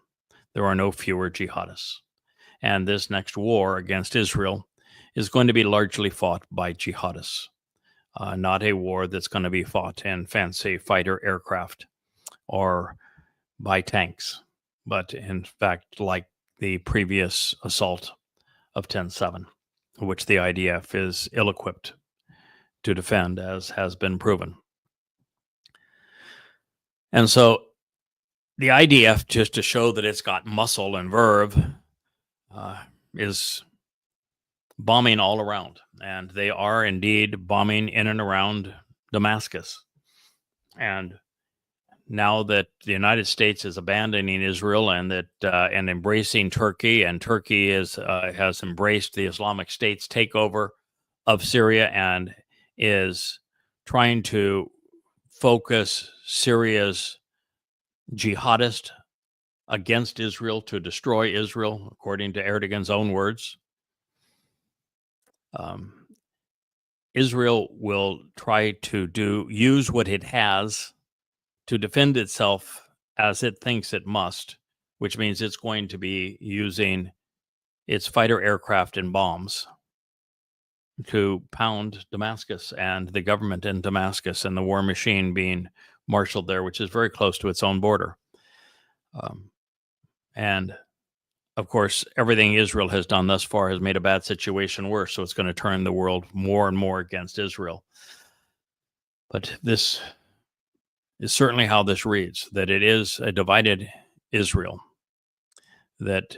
There are no fewer jihadists. And this next war against Israel is going to be largely fought by jihadists, not a war that's going to be fought in fancy fighter aircraft or by tanks, but in fact, like the previous assault of 10/7, which the IDF is ill-equipped to defend, as has been proven. And so the IDF, just to show that it's got muscle and verve, is bombing all around. And they are indeed bombing in and around Damascus. And now that the United States is abandoning Israel and that and embracing Turkey, and Turkey has embraced the Islamic State's takeover of Syria and is trying to focus Syria's jihadist against Israel to destroy Israel, according to Erdogan's own words. Israel will try to use what it has to defend itself as it thinks it must, which means it's going to be using its fighter aircraft and bombs to pound Damascus and the government in Damascus, and the war machine being marshaled there, which is very close to its own border. And of course, everything Israel has done thus far has made a bad situation worse, so it's going to turn the world more and more against Israel. But this is certainly how this reads, that it is a divided Israel that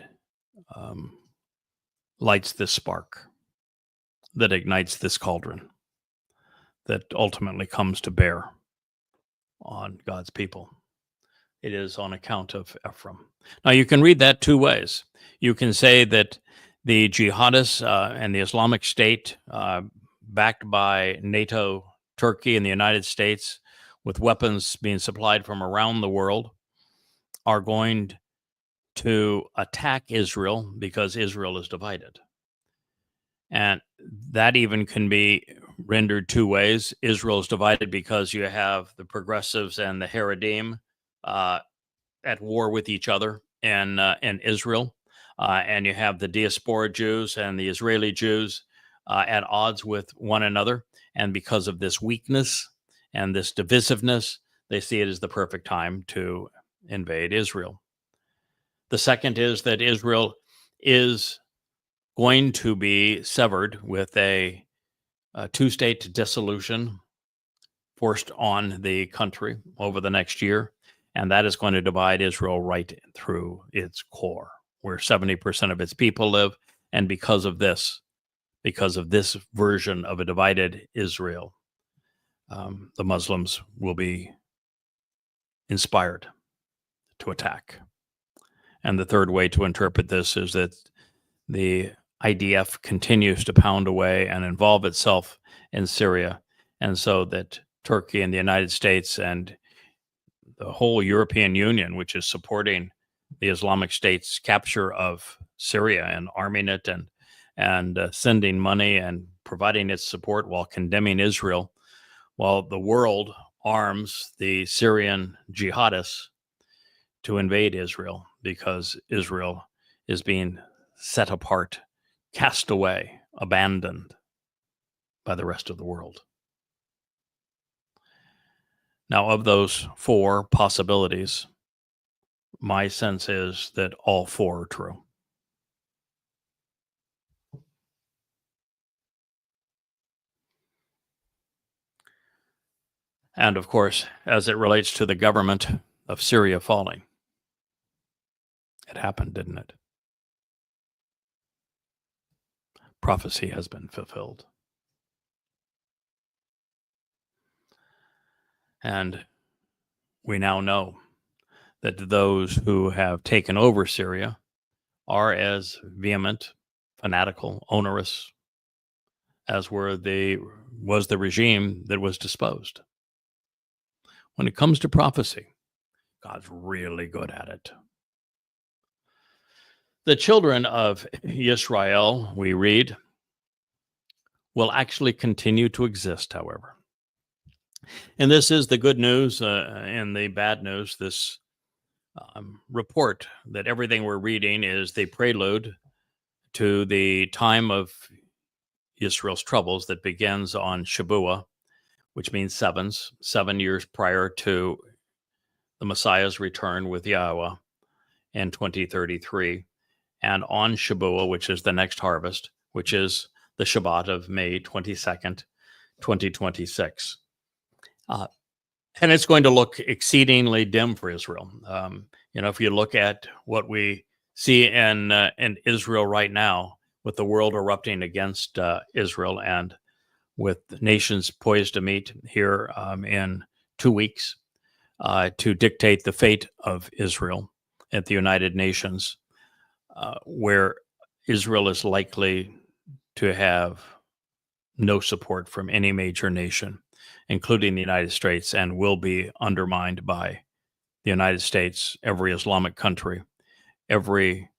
lights this spark, that ignites this cauldron, that ultimately comes to bear on God's people. It is on account of Ephraim. Now, you can read that two ways. You can say that the jihadists and the Islamic State, backed by NATO, Turkey, and the United States, with weapons being supplied from around the world, are going to attack Israel because Israel is divided. And that even can be rendered two ways. Israel is divided because you have the progressives and the Haredim at war with each other in Israel, and you have the diaspora Jews and the Israeli Jews at odds with one another. And because of this weakness and this divisiveness, they see it as the perfect time to invade Israel. The second is that Israel is going to be severed with a two-state dissolution forced on the country over the next year, and that is going to divide Israel right through its core, where 70% of its people live. And because of this version of a divided Israel, the Muslims will be inspired to attack. And the third way to interpret this is that the IDF continues to pound away and involve itself in Syria, and so that Turkey and the United States and the whole European Union, which is supporting the Islamic State's capture of Syria and arming it and sending money and providing its support while condemning Israel, while the world arms the Syrian jihadists to invade Israel because Israel is being set apart, cast away, abandoned by the rest of the world. Now, of those four possibilities, my sense is that all four are true. And of course, as it relates to the government of Syria falling, it happened, didn't it? Prophecy has been fulfilled. And we now know that those who have taken over Syria are as vehement, fanatical, onerous as was the regime that was disposed. When it comes to prophecy, God's really good at it. The children of Israel, we read, will actually continue to exist, however. And this is the good news and the bad news. This report that everything we're reading is the prelude to the time of Israel's troubles that begins on Shabuah, which means 7 years prior to the Messiah's return with Yahweh in 2033. And on Shabuah, which is the next harvest, which is the Shabbat of May 22nd, 2026. And it's going to look exceedingly dim for Israel. If you look at what we see in Israel right now, with the world erupting against Israel and with nations poised to meet here in 2 weeks to dictate the fate of Israel at the United Nations, where Israel is likely to have no support from any major nation, including the United States, and will be undermined by the United States, every Islamic country, every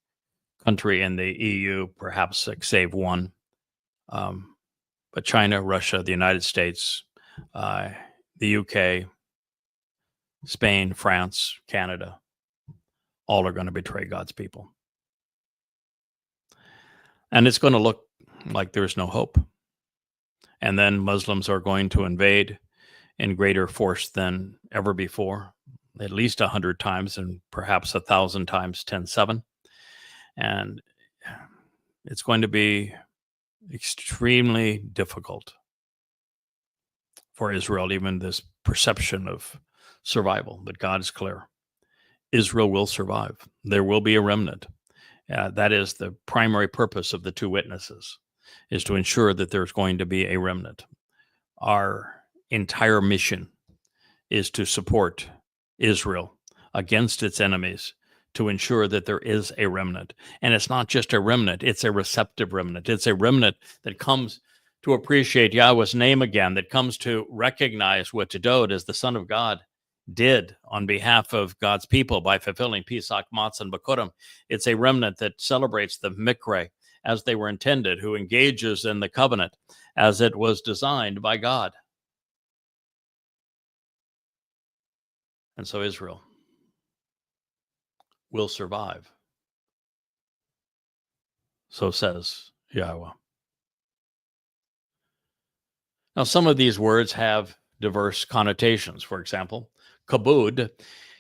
country in the EU, perhaps save one. But China, Russia, the United States, the UK, Spain, France, Canada, all are going to betray God's people. And it's going to look like there's no hope. And then Muslims are going to invade in greater force than ever before, at least 100 times and perhaps 1,000 times 10-7. And it's going to be extremely difficult for Israel, even this perception of survival, but God is clear. Israel will survive. There will be a remnant. That is the primary purpose of the two witnesses, is to ensure that there's going to be a remnant. Our entire mission is to support Israel against its enemies, to ensure that there is a remnant. And it's not just a remnant, it's a receptive remnant. It's a remnant that comes to appreciate Yahweh's name again, that comes to recognize what Dodod, as the Son of God, did on behalf of God's people by fulfilling Pesach, Matzah, and Bikurim. It's a remnant that celebrates the Mikre as they were intended, who engages in the covenant as it was designed by God. And so Israel will survive. So says Yahweh. Now, some of these words have diverse connotations. For example, kabod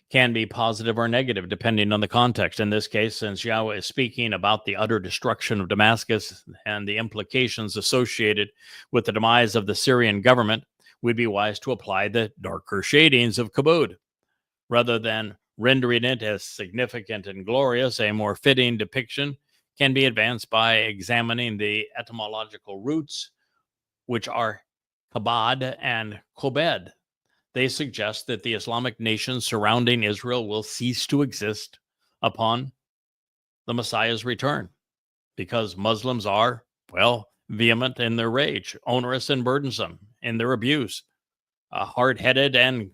can be positive or negative depending on the context. In this case, since Yahweh is speaking about the utter destruction of Damascus and the implications associated with the demise of the Syrian government, we'd be wise to apply the darker shadings of kabod. Rather than rendering it as significant and glorious, a more fitting depiction can be advanced by examining the etymological roots, which are kabad and kobed. They suggest that the Islamic nations surrounding Israel will cease to exist upon the Messiah's return, because Muslims are, well, vehement in their rage, onerous and burdensome in their abuse, hard-headed and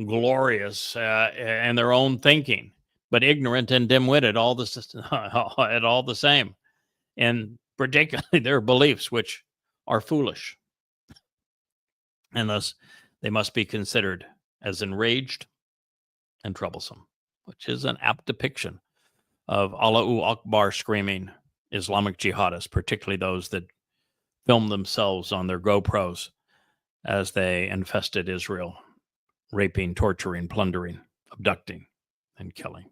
glorious in their own thinking, but ignorant and dim-witted at all the same, and particularly their beliefs, which are foolish, and thus they must be considered as enraged and troublesome, which is an apt depiction of Allahu Akbar screaming Islamic jihadists, particularly those that film themselves on their GoPros as they infested Israel, raping, torturing, plundering, abducting, and killing.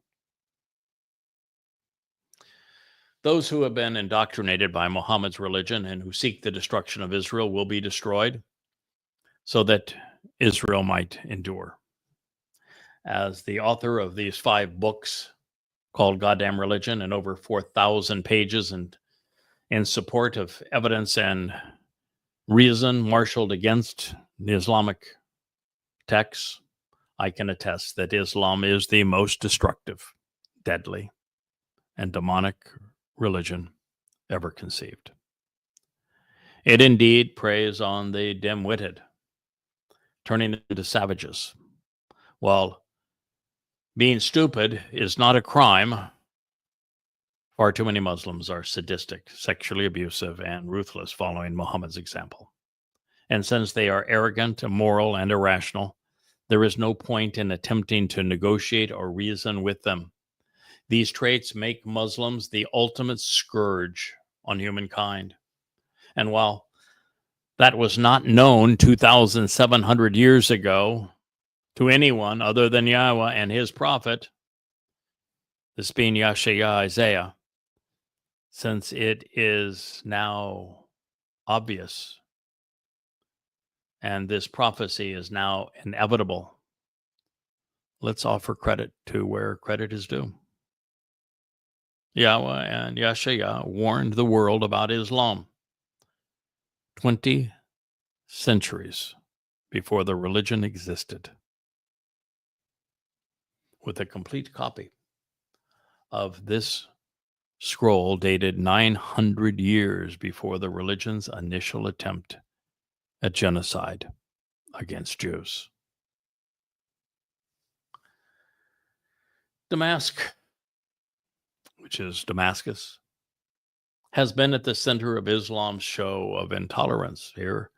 Those who have been indoctrinated by Muhammad's religion and who seek the destruction of Israel will be destroyed so that Israel might endure. As the author of these 5 books called Goddamn Religion and over 4,000 pages and in support of evidence and reason marshaled against the Islamic texts, I can attest that Islam is the most destructive, deadly, and demonic religion ever conceived. It indeed preys on the dim-witted, turning them into savages. While being stupid is not a crime, far too many Muslims are sadistic, sexually abusive, and ruthless, following Muhammad's example. And since they are arrogant, immoral, and irrational, there is no point in attempting to negotiate or reason with them. These traits make Muslims the ultimate scourge on humankind. And while that was not known 2,700 years ago to anyone other than Yahweh and his prophet, this being Yashaya Isaiah, since it is now obvious and this prophecy is now inevitable, let's offer credit to where credit is due. Yahweh and Yashaya warned the world about Islam 20 centuries before the religion existed, with a complete copy of this scroll dated 900 years before the religion's initial attempt at genocide against Jews. Damascus, which is Damascus, has been at the center of Islam's show of intolerance. Here,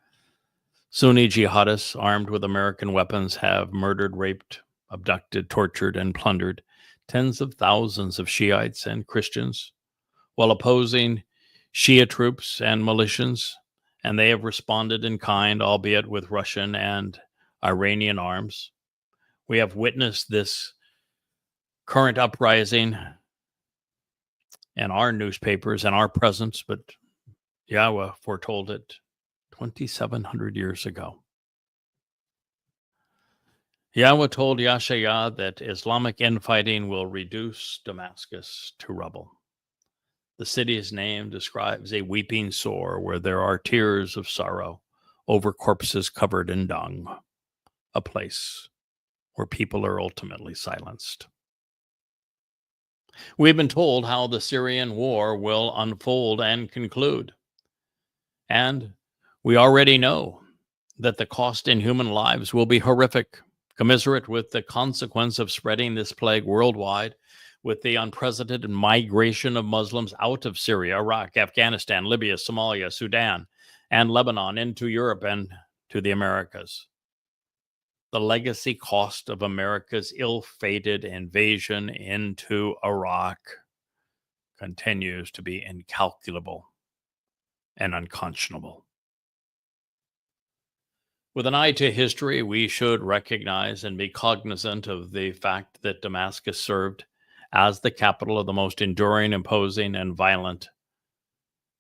Sunni jihadists armed with American weapons have murdered, raped, abducted, tortured, and plundered tens of thousands of Shiites and Christians while opposing Shia troops and militias, and they have responded in kind, albeit with Russian and Iranian arms. We have witnessed this current uprising in our newspapers and our presence, but Yahweh foretold it 2,700 years ago. Yahweh told Yashaya that Islamic infighting will reduce Damascus to rubble. The city's name describes a weeping sore where there are tears of sorrow over corpses covered in dung, a place where people are ultimately silenced. We've been told how the Syrian war will unfold and conclude. And we already know that the cost in human lives will be horrific, commiserate with the consequence of spreading this plague worldwide, with the unprecedented migration of Muslims out of Syria, Iraq, Afghanistan, Libya, Somalia, Sudan, and Lebanon into Europe and to the Americas. The legacy cost of America's ill-fated invasion into Iraq continues to be incalculable and unconscionable. With an eye to history, we should recognize and be cognizant of the fact that Damascus served as the capital of the most enduring, imposing, and violent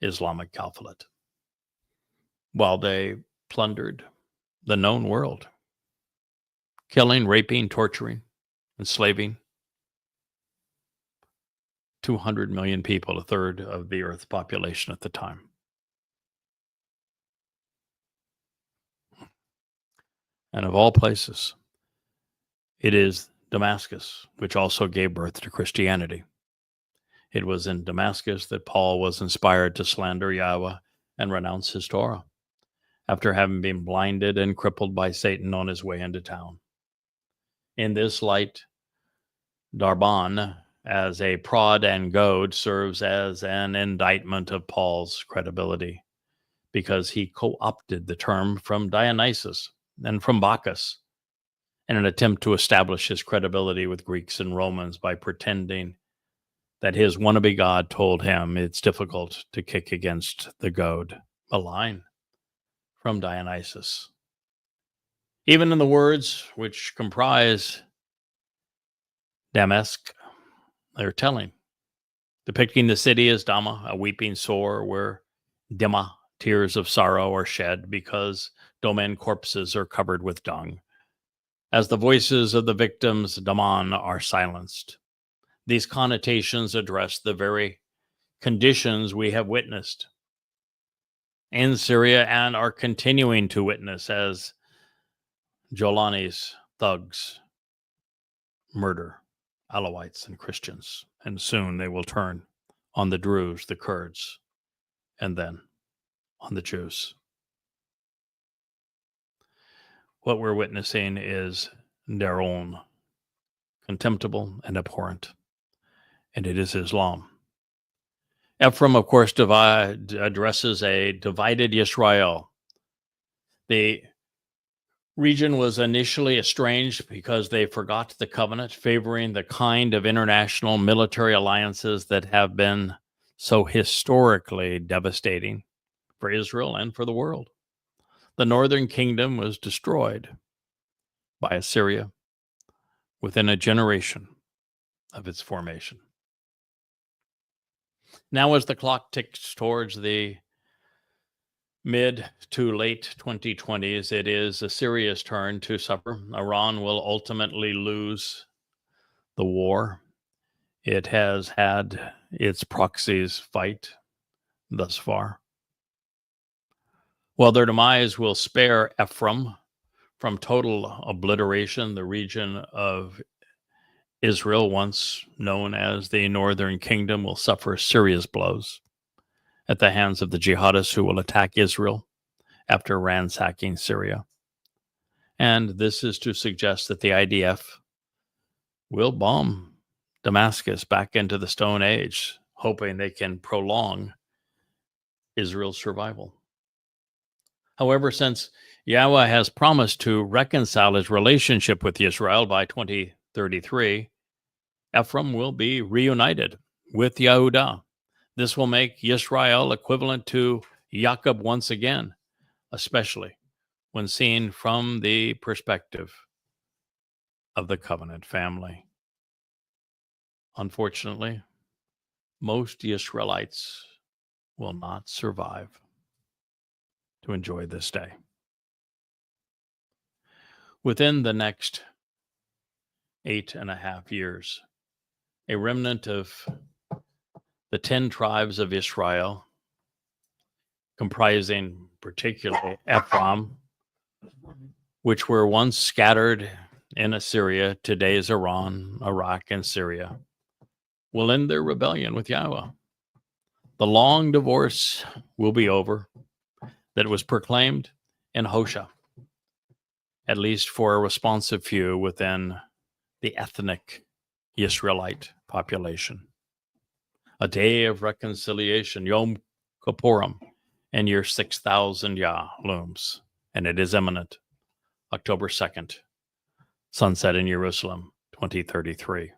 Islamic Caliphate. While they plundered, the known world, killing, raping, torturing, enslaving 200 million people, a third of the Earth's population at the time. And of all places, it is Damascus, which also gave birth to Christianity. It was in Damascus that Paul was inspired to slander Yahweh and renounce his Torah after having been blinded and crippled by Satan on his way into town. In this light, Darban, as a prod and goad, serves as an indictment of Paul's credibility because he co-opted the term from Dionysus and from Bacchus in an attempt to establish his credibility with Greeks and Romans by pretending that his wannabe God told him it's difficult to kick against the goad, a line from Dionysus. Even in the words which comprise Damascus, they're telling, depicting the city as Dama, a weeping sore where Dima, tears of sorrow, are shed because Domen corpses are covered with dung. As the voices of the victims, Daman, are silenced. These connotations address the very conditions we have witnessed in Syria and are continuing to witness as Jolani's thugs murder Alawites and Christians. And soon they will turn on the Druze, the Kurds, and then on the Jews. What we're witnessing is Daron, contemptible and abhorrent, and it is Islam. Ephraim, of course, addresses a divided Israel. The region was initially estranged because they forgot the covenant, favoring the kind of international military alliances that have been so historically devastating for Israel and for the world. The northern kingdom was destroyed by Assyria within a generation of its formation. Now, as the clock ticks towards the mid to late 2020s, it is Assyria's turn to suffer. Iran will ultimately lose the war. It has had its proxies fight thus far. While their demise will spare Ephraim from total obliteration, the region of Israel, once known as the Northern Kingdom, will suffer serious blows at the hands of the jihadists who will attack Israel after ransacking Syria. And this is to suggest that the IDF will bomb Damascus back into the Stone Age, hoping they can prolong Israel's survival. However, since Yahweh has promised to reconcile his relationship with Israel by 2033, Ephraim will be reunited with Yehudah. This will make Yisrael equivalent to Jacob once again, especially when seen from the perspective of the covenant family. Unfortunately, most Israelites will not survive to enjoy this day. Within the next 8.5 years, a remnant of the 10 tribes of Israel, comprising particularly Ephraim, which were once scattered in Assyria, today's Iran, Iraq, and Syria, will end their rebellion with Yahweh. The long divorce will be over that was proclaimed in Hosea, at least for a responsive few within the ethnic Israelite population. A day of reconciliation, Yom Kippurim, in year 6000 Yah looms, and it is imminent. October 2nd, sunset in Jerusalem, 2033.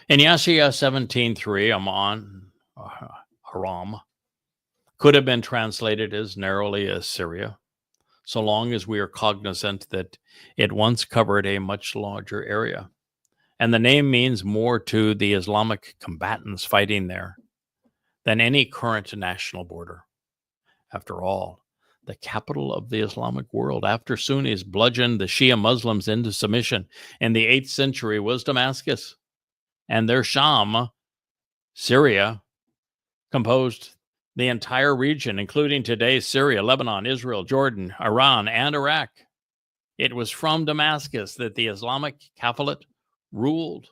In Yeshaya 17:3, Amon, Haram, could have been translated as narrowly as Syria, so long as we are cognizant that it once covered a much larger area. And the name means more to the Islamic combatants fighting there than any current national border. After all, the capital of the Islamic world. After Sunnis bludgeoned the Shia Muslims into submission in the 8th century was Damascus, and their Sham, Syria, composed the entire region, including today's Syria, Lebanon, Israel, Jordan, Iran, and Iraq. It was from Damascus that the Islamic Caliphate ruled,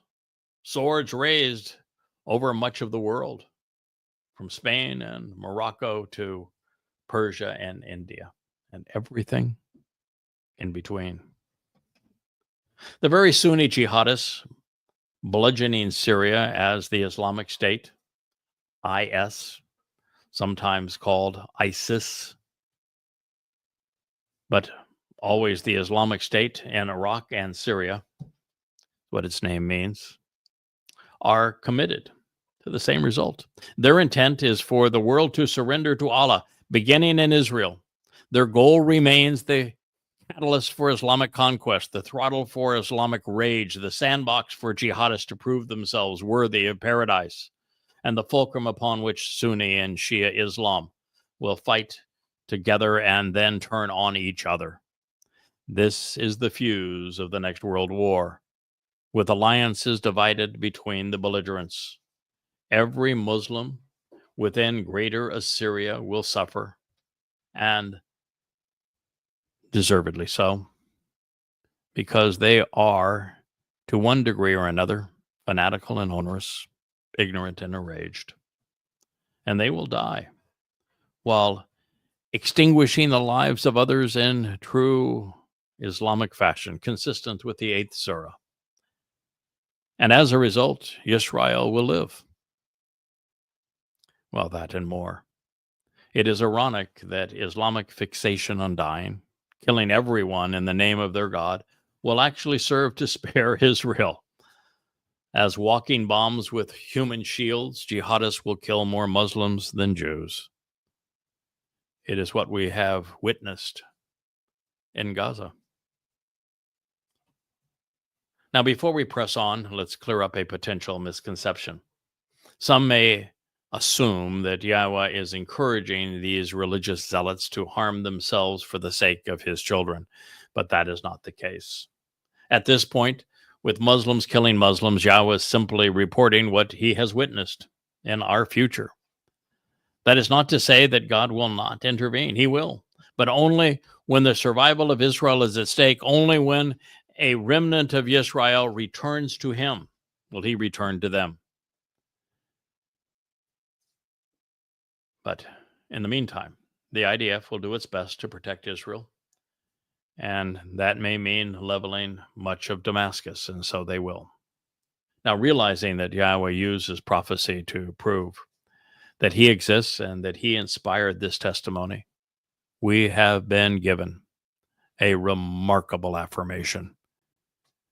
swords raised over much of the world, from Spain and Morocco to Persia and India, and everything in between. The very Sunni jihadists bludgeoning Syria as the Islamic State, IS, sometimes called ISIS, but always the Islamic State in Iraq and Syria, what its name means, are committed to the same result. Their intent is for the world to surrender to Allah, beginning in Israel. Their goal remains the catalyst for Islamic conquest, the throttle for Islamic rage, the sandbox for jihadists to prove themselves worthy of paradise, and the fulcrum upon which Sunni and Shia Islam will fight together and then turn on each other. This is the fuse of the next world war, with alliances divided between the belligerents. Every Muslim within Greater Assyria will suffer, and deservedly so, because they are, to one degree or another, fanatical and onerous, ignorant and enraged. And they will die while extinguishing the lives of others in true Islamic fashion, consistent with the 8th Surah. And as a result, Israel will live. Well, that and more. It is ironic that Islamic fixation on dying, killing everyone in the name of their God, will actually serve to spare Israel. As walking bombs with human shields, jihadists will kill more Muslims than Jews. It is what we have witnessed in Gaza. Now, before we press on, let's clear up a potential misconception. Some may assume that Yahweh is encouraging these religious zealots to harm themselves for the sake of his children, but that is not the case. At this point, with Muslims killing Muslims, Yahweh is simply reporting what he has witnessed in our future. That is not to say that God will not intervene. He will, but only when the survival of Israel is at stake, only when a remnant of Israel returns to him will he return to them. But in the meantime, the IDF will do its best to protect Israel, and that may mean leveling much of Damascus, and so they will. Now, realizing that Yahweh uses prophecy to prove that he exists and that he inspired this testimony, we have been given a remarkable affirmation.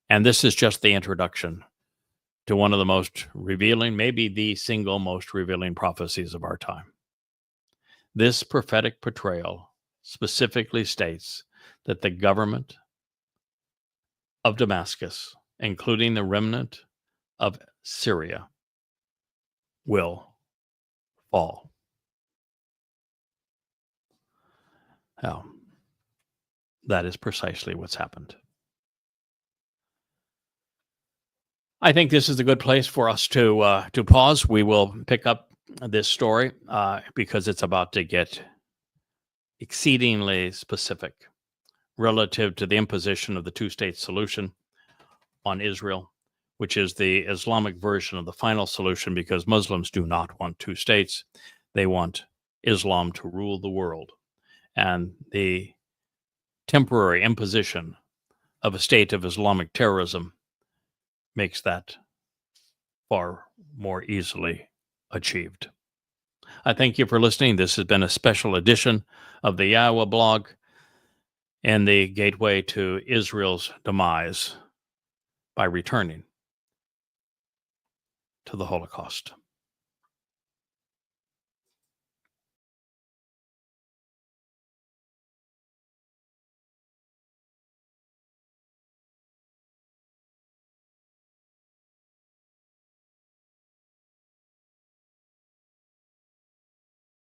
And this is just the introduction to one of the most revealing, maybe the single most revealing prophecies of our time. This prophetic portrayal specifically states that the government of Damascus, including the remnant of Syria, will fall. Now, that is precisely what's happened. I think this is a good place for us to pause. We will pick up this story because it's about to get exceedingly specific relative to the imposition of the two-state solution on Israel, which is the Islamic version of the final solution, because Muslims do not want two states. They want Islam to rule the world. And the temporary imposition of a state of Islamic terrorism makes that far more easily achieved. I thank you for listening. This has been a special edition of the Yahweh blog and the gateway to Israel's demise by returning to the Holocaust.